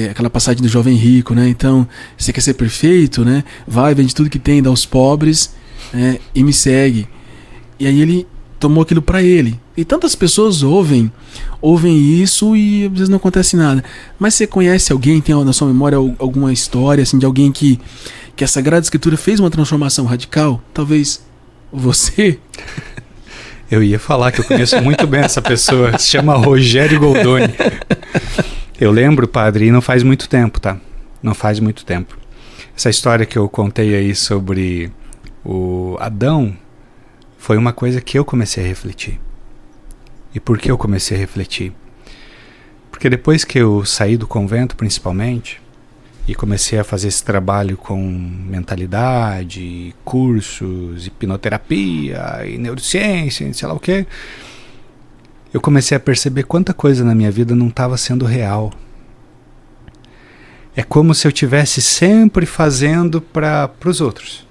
aquela passagem do jovem rico, né? Então, você quer ser perfeito, né? Vai, vende tudo que tem, dá aos pobres, né? E me segue. E aí ele tomou aquilo para ele. E tantas pessoas ouvem isso e às vezes não acontece nada. Mas você conhece alguém, tem na sua memória alguma história assim, de alguém que a Sagrada Escritura fez uma transformação radical? Talvez você? Eu ia falar que eu conheço muito bem essa pessoa. Se chama Rogério Goldoni. Eu lembro, padre, e não faz muito tempo, tá? Não faz muito tempo. Essa história que eu contei aí sobre o Adão foi uma coisa que eu comecei a refletir. E por que eu comecei a refletir? Porque depois que eu saí do convento, principalmente, e comecei a fazer esse trabalho com mentalidade, cursos, hipnoterapia e neurociência, sei lá o quê, eu comecei a perceber quanta coisa na minha vida não estava sendo real. É como se eu estivesse sempre fazendo para os outros.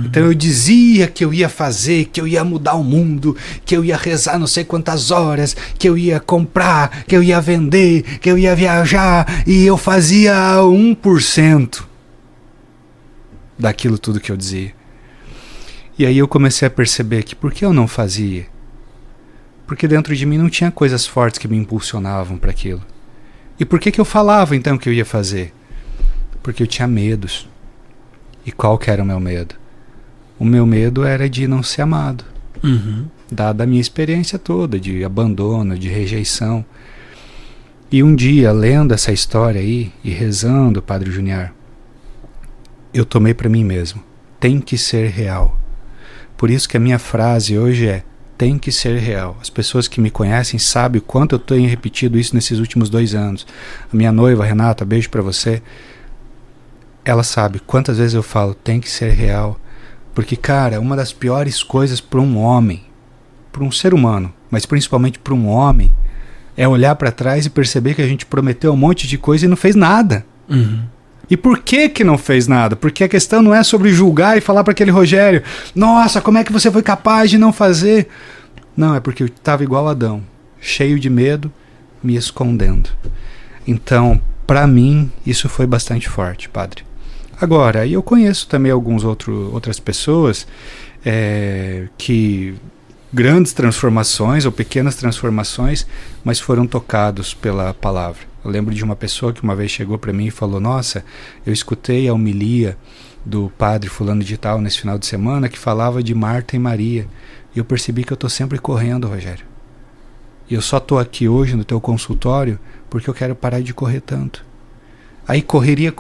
Então eu dizia que eu ia fazer, que eu ia mudar o mundo, que eu ia rezar não sei quantas horas, que eu ia comprar, que eu ia vender, que eu ia viajar, e eu fazia 1% daquilo tudo que eu dizia. E aí eu comecei a perceber que por que eu não fazia? Porque dentro de mim não tinha coisas fortes que me impulsionavam para aquilo. E por que eu falava então que eu ia fazer? Porque eu tinha medos. E qual que era o meu medo? O meu medo era de não ser amado. Dada a minha experiência toda de abandono, de rejeição. E um dia, lendo essa história aí e rezando, Padre Junior, eu tomei para mim mesmo: tem que ser real. Por isso que a minha frase hoje é: tem que ser real. As pessoas que me conhecem sabem o quanto eu tenho repetido isso nesses últimos 2 anos. A minha noiva, Renata, beijo para você. Ela sabe quantas vezes eu falo: tem que ser real. Porque, cara, uma das piores coisas para um homem, para um ser humano, mas principalmente para um homem, é olhar para trás e perceber que a gente prometeu um monte de coisa e não fez nada. E por que não fez nada? Porque a questão não é sobre julgar e falar para aquele Rogério: nossa, como é que você foi capaz de não fazer? Não, é porque eu estava igual Adão, cheio de medo, me escondendo. Então, para mim, isso foi bastante forte, padre. Agora, eu conheço também outras pessoas que grandes transformações ou pequenas transformações, mas foram tocados pela palavra. Eu lembro de uma pessoa que uma vez chegou para mim e falou: nossa, eu escutei a homilia do padre fulano de tal nesse final de semana que falava de Marta e Maria, e eu percebi que eu estou sempre correndo, Rogério. E eu só estou aqui hoje no teu consultório porque eu quero parar de correr tanto. Aí correria,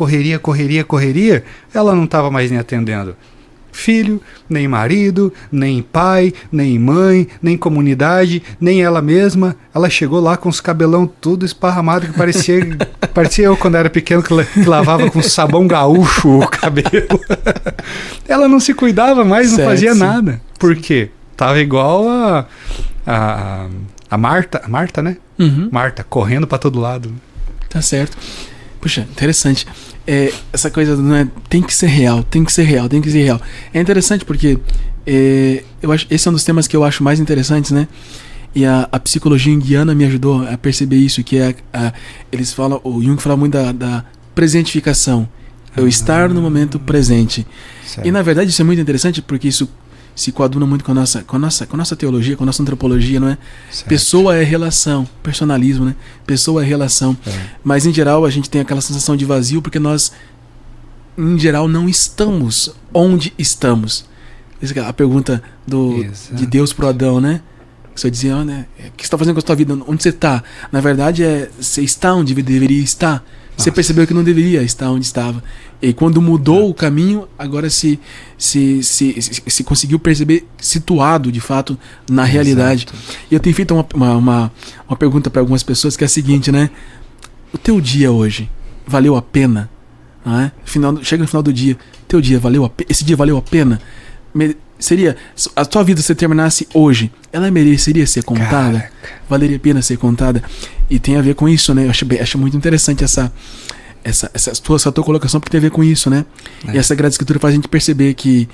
ela não estava mais nem atendendo filho, nem marido, nem pai, nem mãe, nem comunidade, nem ela mesma. Ela chegou lá com os cabelão tudo esparramado, que parecia eu quando era pequeno, que lavava com sabão gaúcho o cabelo. Ela não se cuidava mais, não fazia nada. Por quê? Tava igual a Marta, né? Marta, correndo para todo lado. Tá certo. Puxa, interessante. Essa coisa, né, tem que ser real. É interessante porque eu acho, esse é um dos temas que eu acho mais interessantes, né? E a psicologia junguiana me ajudou a perceber isso, que eles falam, o Jung fala muito da presentificação. Eu estar no momento presente. Certo. E na verdade isso é muito interessante porque isso se coaduna muito com a nossa teologia, com a nossa antropologia, não é? Certo. Pessoa é relação, personalismo, né? Pessoa é relação. Mas em geral a gente tem aquela sensação de vazio porque nós, em geral, não estamos onde estamos. Essa é a pergunta de Deus pro Adão, né? Você dizia, né? O que você está fazendo com a sua vida? Onde você está? Na verdade, você está onde deveria estar. Você percebeu que não deveria estar onde estava. E quando mudou o caminho, agora se conseguiu perceber situado, de fato, na realidade. E eu tenho feito uma pergunta para algumas pessoas que é a seguinte, né? O teu dia hoje valeu a pena? Não é? Chega no final do dia, teu dia valeu a pena? Esse dia valeu a pena? Seria, a tua vida, se terminasse hoje, ela mereceria ser contada? Caraca. Valeria a pena ser contada? E tem a ver com isso, né? Eu acho muito interessante essa tua colocação, porque tem a ver com isso, né? E essa Sagrada Escritura faz a gente perceber que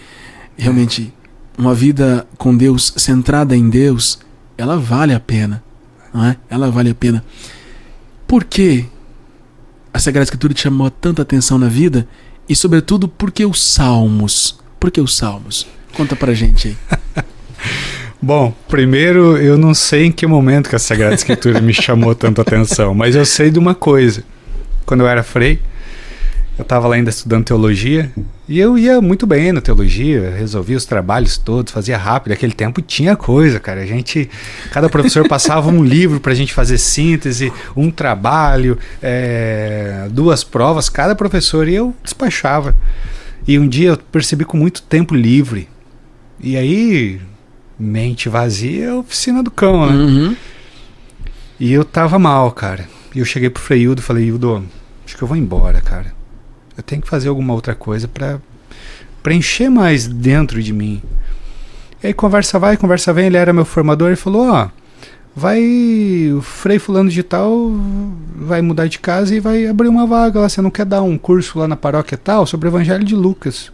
realmente uma vida com Deus, centrada em Deus, ela vale a pena, não é? Ela vale a pena. Por que a Sagrada Escritura te chamou tanta atenção na vida? E sobretudo, por que os Salmos? Por que os Salmos? Conta pra gente aí. Bom, primeiro, eu não sei em que momento que a Sagrada Escritura me chamou tanto a atenção, mas eu sei de uma coisa. Quando eu era frei, eu estava lá ainda estudando teologia, e eu ia muito bem na teologia, resolvia os trabalhos todos, fazia rápido. Naquele tempo tinha coisa, cara. Cada professor passava um livro pra gente fazer síntese, um trabalho, 2 provas, cada professor, e eu despachava. E um dia eu percebi com muito tempo livre. E aí, mente vazia, oficina do cão, né? E eu tava mal, cara. E eu cheguei pro Frei Hildo e falei: Hildo, acho que eu vou embora, cara. Eu tenho que fazer alguma outra coisa pra preencher mais dentro de mim. E aí conversa vai, conversa vem. Ele era meu formador e falou: o Frei fulano de tal vai mudar de casa e vai abrir uma vaga lá. Você não quer dar um curso lá na paróquia tal sobre o Evangelho de Lucas?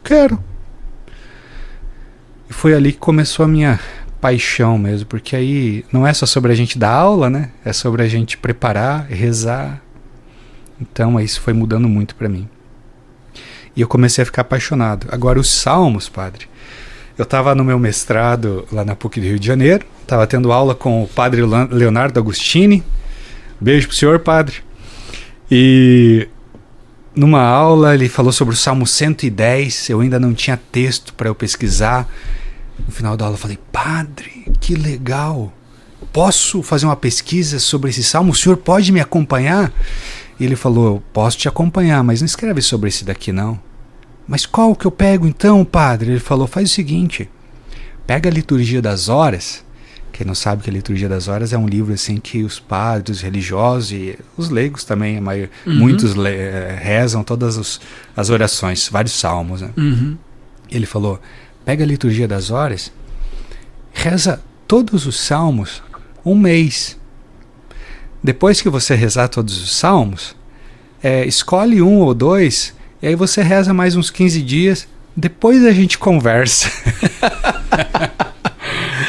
Quero. E foi ali que começou a minha paixão mesmo, porque aí não é só sobre a gente dar aula, né? É sobre a gente preparar, rezar. Então isso foi mudando muito pra mim. E eu comecei a ficar apaixonado. Agora os Salmos, padre, eu estava no meu mestrado lá na PUC do Rio de Janeiro, estava tendo aula com o padre Leonardo Agostini. Beijo pro senhor, padre. E numa aula ele falou sobre o Salmo 110, eu ainda não tinha texto para eu pesquisar. No final da aula eu falei, padre, que legal, posso fazer uma pesquisa sobre esse salmo? O senhor pode me acompanhar? E ele falou, eu posso te acompanhar, mas não escreve sobre esse daqui não. Mas qual que eu pego então, padre? Ele falou, faz o seguinte, pega a Liturgia das Horas. Quem não sabe que a Liturgia das Horas é um livro assim que os padres, os religiosos e os leigos também, muitos rezam todas as orações, vários salmos, né? Ele falou, pega a Liturgia das Horas, reza todos os salmos um mês. Depois que você rezar todos os salmos, escolhe um ou dois, e aí você reza mais uns 15 dias, depois a gente conversa.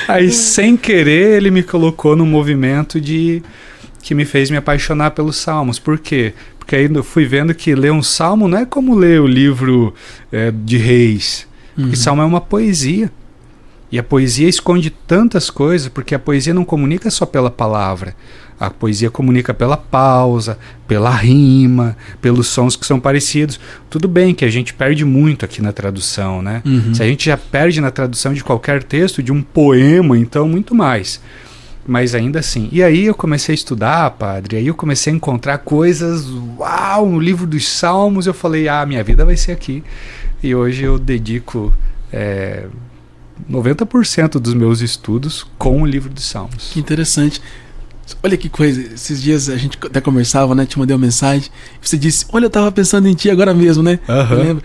Aí, sem querer, ele me colocou num movimento que me fez me apaixonar pelos salmos. Por quê? Porque aí eu fui vendo que ler um salmo não é como ler o livro de Reis. Porque salmo é uma poesia. E a poesia esconde tantas coisas, porque a poesia não comunica só pela palavra. A poesia comunica pela pausa, pela rima, pelos sons que são parecidos. Tudo bem que a gente perde muito aqui na tradução, né? Se a gente já perde na tradução de qualquer texto, de um poema, então muito mais. Mas ainda assim. E aí eu comecei a estudar, padre, aí eu comecei a encontrar coisas, uau, no livro dos Salmos. Eu falei, minha vida vai ser aqui. E hoje eu dedico 90% dos meus estudos com o livro dos Salmos. Que interessante. Olha que coisa, esses dias a gente até conversava, né? Te mandei uma mensagem, você disse, olha, eu tava pensando em ti agora mesmo, né? Eu lembro.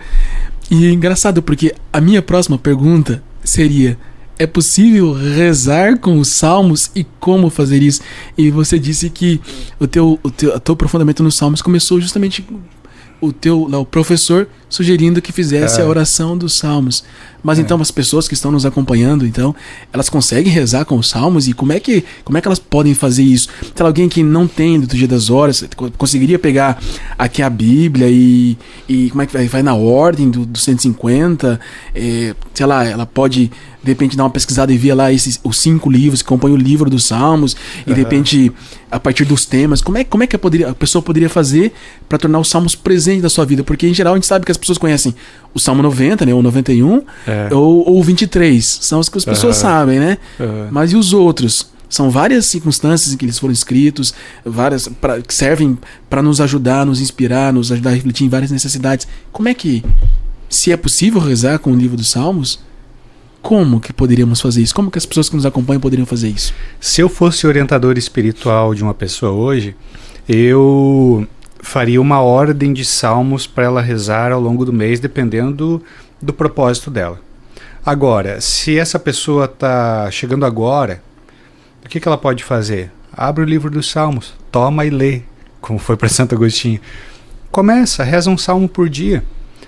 E é engraçado, porque a minha próxima pergunta seria, é possível rezar com os salmos e como fazer isso? E você disse que o teu aprofundamento nos salmos começou justamente o professor sugerindo que fizesse a oração dos salmos. Mas então as pessoas que estão nos acompanhando, então, elas conseguem rezar com os salmos? E como é que elas podem fazer isso? Então, alguém que não tem Liturgia das Horas, conseguiria pegar aqui a Bíblia e como é que vai na ordem do 150? Sei lá, ela pode de repente dar uma pesquisada e ver lá os 5 livros que compõem o livro dos Salmos, e de repente, a partir dos temas, como é que a pessoa poderia fazer para tornar os Salmos presentes da sua vida? Porque em geral a gente sabe que as pessoas conhecem o Salmo 90, né, ou 91, ou o 23, são os que as pessoas sabem, né? Mas e os outros? São várias circunstâncias em que eles foram escritos, que servem para nos ajudar, nos inspirar, nos ajudar a refletir em várias necessidades. Como é que, se é possível rezar com o livro dos Salmos, como que poderíamos fazer isso? Como que as pessoas que nos acompanham poderiam fazer isso? Se eu fosse orientador espiritual de uma pessoa hoje, eu faria uma ordem de salmos para ela rezar ao longo do mês, dependendo do propósito dela. Agora, se essa pessoa está chegando agora, o que ela pode fazer? Abre o livro dos Salmos, toma e lê, como foi para Santo Agostinho. Começa, reza um salmo por dia.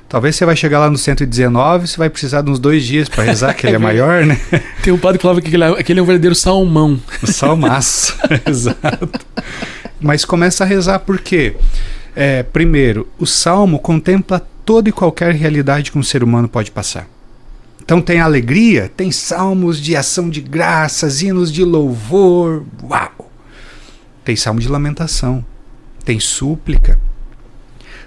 Talvez você vai chegar lá no 119, você vai precisar de uns 2 dias para rezar, que ele é maior, né? Tem um padre que falava que aquele é um verdadeiro salmão. O salmaço, exato. Mas começa a rezar por quê? Primeiro, o salmo contempla toda e qualquer realidade que um ser humano pode passar. Então tem alegria, tem salmos de ação de graças, hinos de louvor, uau! Tem salmo de lamentação, tem súplica,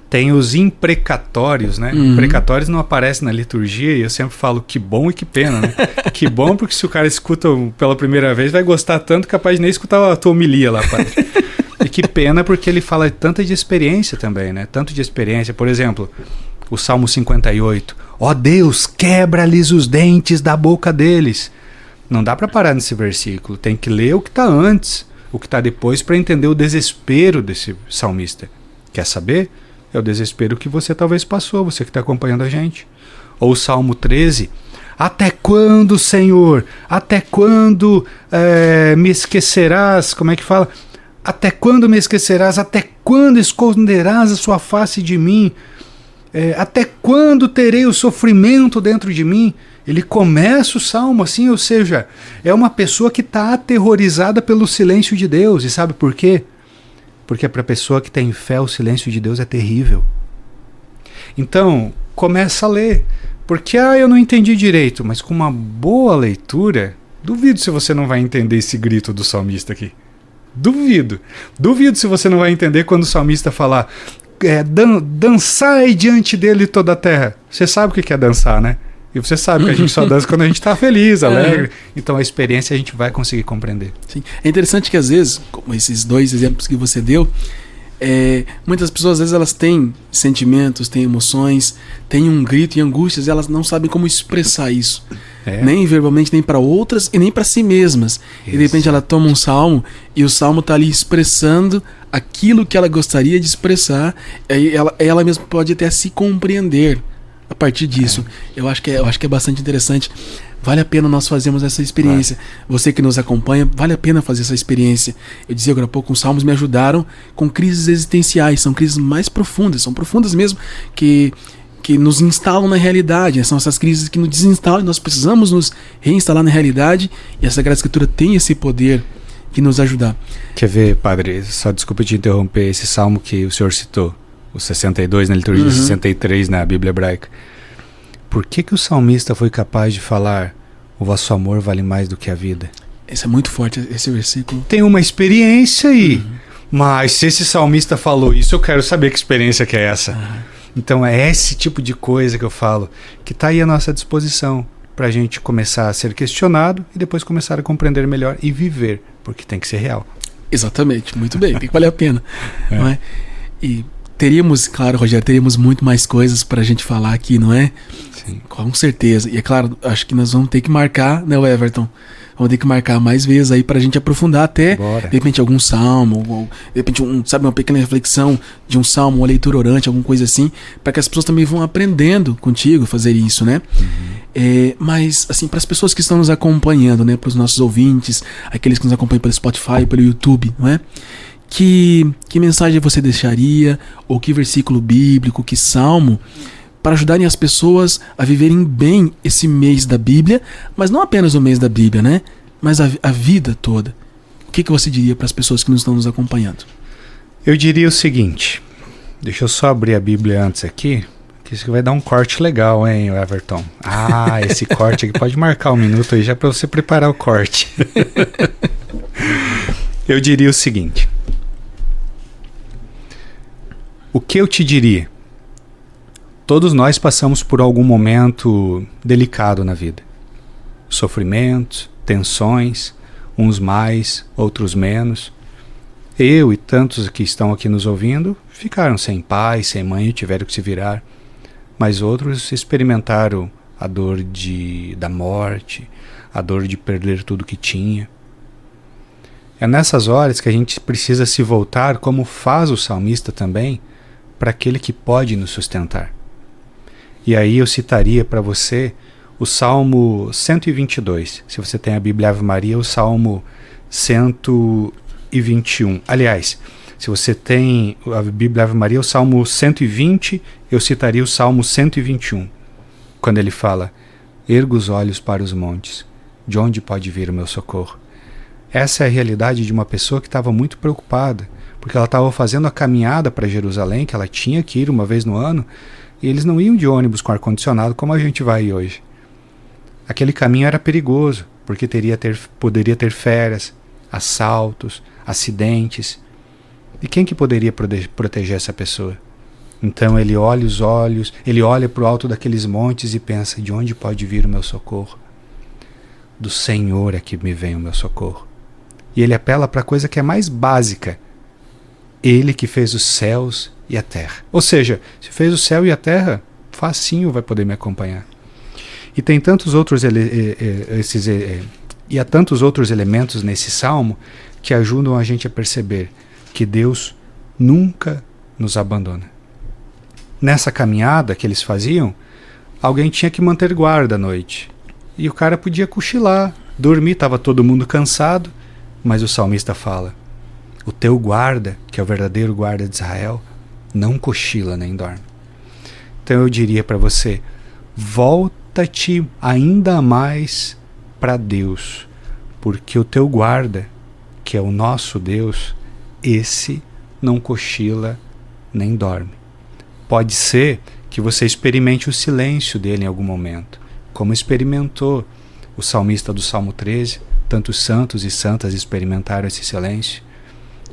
tem os imprecatórios, né? Imprecatórios não aparecem na liturgia e eu sempre falo que bom e que pena, né? Que bom porque se o cara escuta pela primeira vez vai gostar tanto, capaz de nem escutar a tua homilia lá, padre. E que pena porque ele fala tanto de experiência também, né? Tanto de experiência, por exemplo, o Salmo 58. Ó Deus, quebra-lhes os dentes da boca deles. Não dá para parar nesse versículo, tem que ler o que está antes, o que está depois para entender o desespero desse salmista. Quer saber? É o desespero que você talvez passou, você que está acompanhando a gente. Ou o Salmo 13. Até quando, Senhor? Até quando me esquecerás? Como é que fala? Até quando me esquecerás? Até quando esconderás a sua face de mim? Até quando terei o sofrimento dentro de mim? Ele começa o salmo assim, ou seja, é uma pessoa que está aterrorizada pelo silêncio de Deus. E sabe por quê? Porque para a pessoa que tem fé, o silêncio de Deus é terrível. Então, começa a ler. Porque, eu não entendi direito, mas com uma boa leitura, duvido se você não vai entender esse grito do salmista aqui. Duvido. Duvido se você não vai entender quando o salmista falar dançai diante dele toda a terra. Você sabe o que é dançar, né? E você sabe que a gente só dança quando a gente está feliz, alegre. Então a experiência a gente vai conseguir compreender. Sim. É interessante que às vezes, como esses dois exemplos que você deu, muitas pessoas às vezes elas têm sentimentos, têm emoções, têm um grito e angústias, e elas não sabem como expressar isso. Nem verbalmente, nem para outras e nem para si mesmas. Isso. E de repente ela toma um salmo e o salmo está ali expressando aquilo que ela gostaria de expressar, e ela mesma pode até se compreender a partir disso. Eu acho que é bastante interessante. Vale a pena nós fazermos essa experiência. Você que nos acompanha, vale a pena fazer essa experiência. Eu dizia agora há pouco, os salmos me ajudaram com crises existenciais. São crises mais profundas, são profundas mesmo, que nos instalam na realidade, né? São essas crises que nos desinstalam e nós precisamos nos reinstalar na realidade, e a Sagrada Escritura tem esse poder de nos ajudar. Quer ver, padre, só desculpa te interromper, esse salmo que o senhor citou, o 62 na liturgia, 63 na Bíblia hebraica, por que o salmista foi capaz de falar o vosso amor vale mais do que a vida? Esse é muito forte, esse versículo. Tem uma experiência aí, mas se esse salmista falou isso, eu quero saber que experiência que é essa. Então é esse tipo de coisa que eu falo, que está aí à nossa disposição, para a gente começar a ser questionado e depois começar a compreender melhor e viver, porque tem que ser real. Exatamente, muito bem, tem que valer a pena. Não é? E teríamos, claro, Rogério, teríamos muito mais coisas para a gente falar aqui, não é? Sim. Com certeza. E é claro, acho que nós vamos ter que marcar, né, Everton? Vamos ter que marcar mais vezes aí pra gente aprofundar até, de repente, algum salmo, ou, de repente, uma pequena reflexão de um salmo, uma leitura orante, alguma coisa assim, para que as pessoas também vão aprendendo contigo fazer isso, né? Mas, assim, para as pessoas que estão nos acompanhando, né, para os nossos ouvintes, aqueles que nos acompanham pelo Spotify, pelo YouTube, não é? Que mensagem você deixaria, ou que versículo bíblico, que salmo, para ajudarem as pessoas a viverem bem esse mês da Bíblia, mas não apenas o mês da Bíblia, né? Mas a vida toda. O que você diria para as pessoas que nos estão nos acompanhando? Eu diria o seguinte, deixa eu só abrir a Bíblia antes aqui, que isso vai dar um corte legal, hein, Everton? Esse corte aqui, pode marcar 1 minuto aí já para você preparar o corte. Eu diria o seguinte, o que eu te diria? Todos nós passamos por algum momento delicado na vida. Sofrimentos, tensões, uns mais, outros menos. Eu e tantos que estão aqui nos ouvindo ficaram sem pai, sem mãe e tiveram que se virar. Mas outros experimentaram a dor da morte, a dor de perder tudo que tinha. É nessas horas que a gente precisa se voltar, como faz o salmista também, para aquele que pode nos sustentar. E aí eu citaria para você o Salmo 122. Se você tem a Bíblia Ave Maria, o Salmo 121. Aliás, se você tem a Bíblia Ave Maria, o Salmo 120, eu citaria o Salmo 121. Quando ele fala, ergo os olhos para os montes, de onde pode vir o meu socorro? Essa é a realidade de uma pessoa que estava muito preocupada, porque ela estava fazendo a caminhada para Jerusalém, que ela tinha que ir uma vez no ano, e eles não iam de ônibus com ar-condicionado como a gente vai hoje. Aquele caminho era perigoso, porque poderia ter feras, assaltos, acidentes. E quem que poderia proteger essa pessoa? Então ele olha os olhos, ele olha para o alto daqueles montes e pensa, de onde pode vir o meu socorro? Do Senhor é que me vem o meu socorro. E ele apela para a coisa que é mais básica. Ele que fez os céus e a terra. Ou seja, se fez o céu e a terra, facinho vai poder me acompanhar. E tem tantos outros há tantos outros elementos nesse salmo que ajudam a gente a perceber que Deus nunca nos abandona. Nessa caminhada que eles faziam, alguém tinha que manter guarda à noite. E o cara podia cochilar, dormir, estava todo mundo cansado, mas o salmista fala, o teu guarda, que é o verdadeiro guarda de Israel, não cochila nem dorme. Então eu diria para você, volta-te ainda mais para Deus, porque o teu guarda, que é o nosso Deus, esse não cochila nem dorme. Pode ser que você experimente o silêncio dele em algum momento, como experimentou o salmista do Salmo 13. Tantos santos e santas experimentaram esse silêncio,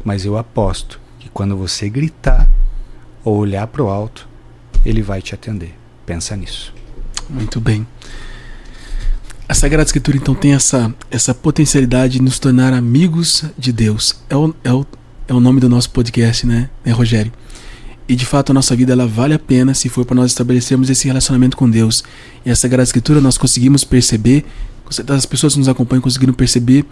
mas eu aposto que quando você gritar ou olhar para o alto, ele vai te atender. Pensa nisso. Muito bem. A Sagrada Escritura então tem essa potencialidade de nos tornar amigos de Deus. É o nome do nosso podcast, né, Rogério? E de fato a nossa vida ela vale a pena se for para nós estabelecermos esse relacionamento com Deus. E a Sagrada Escritura nós conseguimos perceber, as pessoas que nos acompanham conseguiram perceber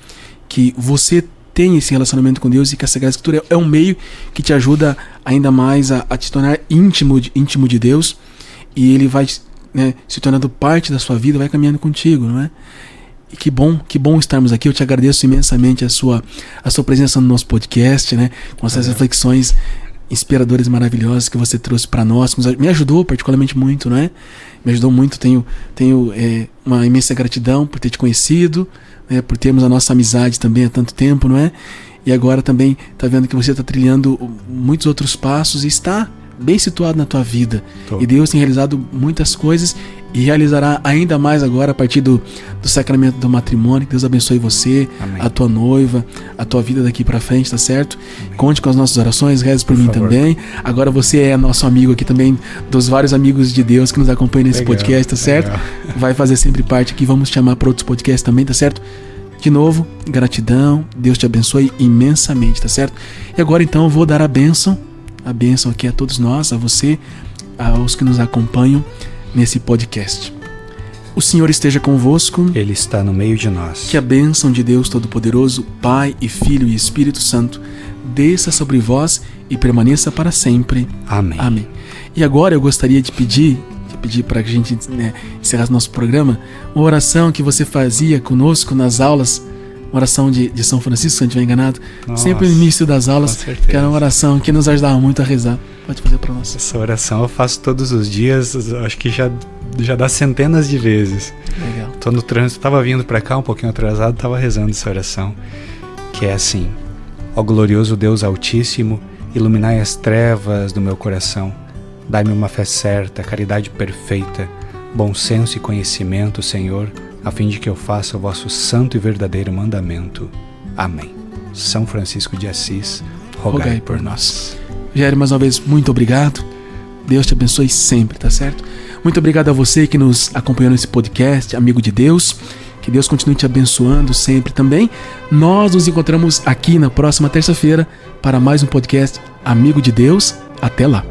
que você tem esse relacionamento com Deus e que a Sagrada Escritura é um meio que te ajuda ainda mais a te tornar íntimo de Deus, e ele vai, né, se tornando parte da sua vida, vai caminhando contigo, não é? E que bom estarmos aqui. Eu te agradeço imensamente a sua presença no nosso podcast, né, com essas reflexões inspiradoras e maravilhosas que você trouxe para nós. Me ajudou particularmente muito, não é? Me ajudou muito. Tenho uma imensa gratidão por ter te conhecido, né, por termos a nossa amizade também há tanto tempo, não é? E agora também está vendo que você está trilhando muitos outros passos e está bem situado na tua vida. E Deus tem realizado muitas coisas e realizará ainda mais agora a partir do sacramento do matrimônio. Que Deus abençoe você, amém, a tua noiva, a tua vida daqui pra frente, tá certo? Amém. Conte com as nossas orações, reze por mim favor. Também. Agora você é nosso amigo aqui também, dos vários amigos de Deus que nos acompanham nesse podcast, tá certo? Vai fazer sempre parte aqui, vamos te chamar para outros podcasts também, tá certo? De novo, gratidão, Deus te abençoe imensamente, tá certo? E agora então eu vou dar a bênção aqui a todos nós, a você, aos que nos acompanham nesse podcast. O Senhor esteja convosco. Ele está no meio de nós. Que a bênção de Deus Todo-Poderoso, Pai e Filho e Espírito Santo, desça sobre vós e permaneça para sempre. Amém. Amém. E agora eu gostaria de pedir para que a gente, né, encerrasse nosso programa, uma oração que você fazia conosco nas aulas, uma oração de São Francisco, se não estiver enganado. Nossa, sempre no início das aulas, que era uma oração que nos ajudava muito a rezar. Pode fazer para nós. Essa oração eu faço todos os dias, acho que já dá centenas de vezes. Legal. Tô no trânsito, estava vindo para cá um pouquinho atrasado, estava rezando essa oração, que é assim: ó glorioso Deus Altíssimo, iluminai as trevas do meu coração, dai-me uma fé certa, caridade perfeita, bom senso e conhecimento, Senhor, a fim de que eu faça o vosso santo e verdadeiro mandamento. Amém. São Francisco de Assis, rogai por nós. Rogério, mais uma vez, muito obrigado. Deus te abençoe sempre, tá certo? Muito obrigado a você que nos acompanhou nesse podcast, amigo de Deus. Que Deus continue te abençoando sempre também. Nós nos encontramos aqui na próxima terça-feira para mais um podcast Amigo de Deus. Até lá.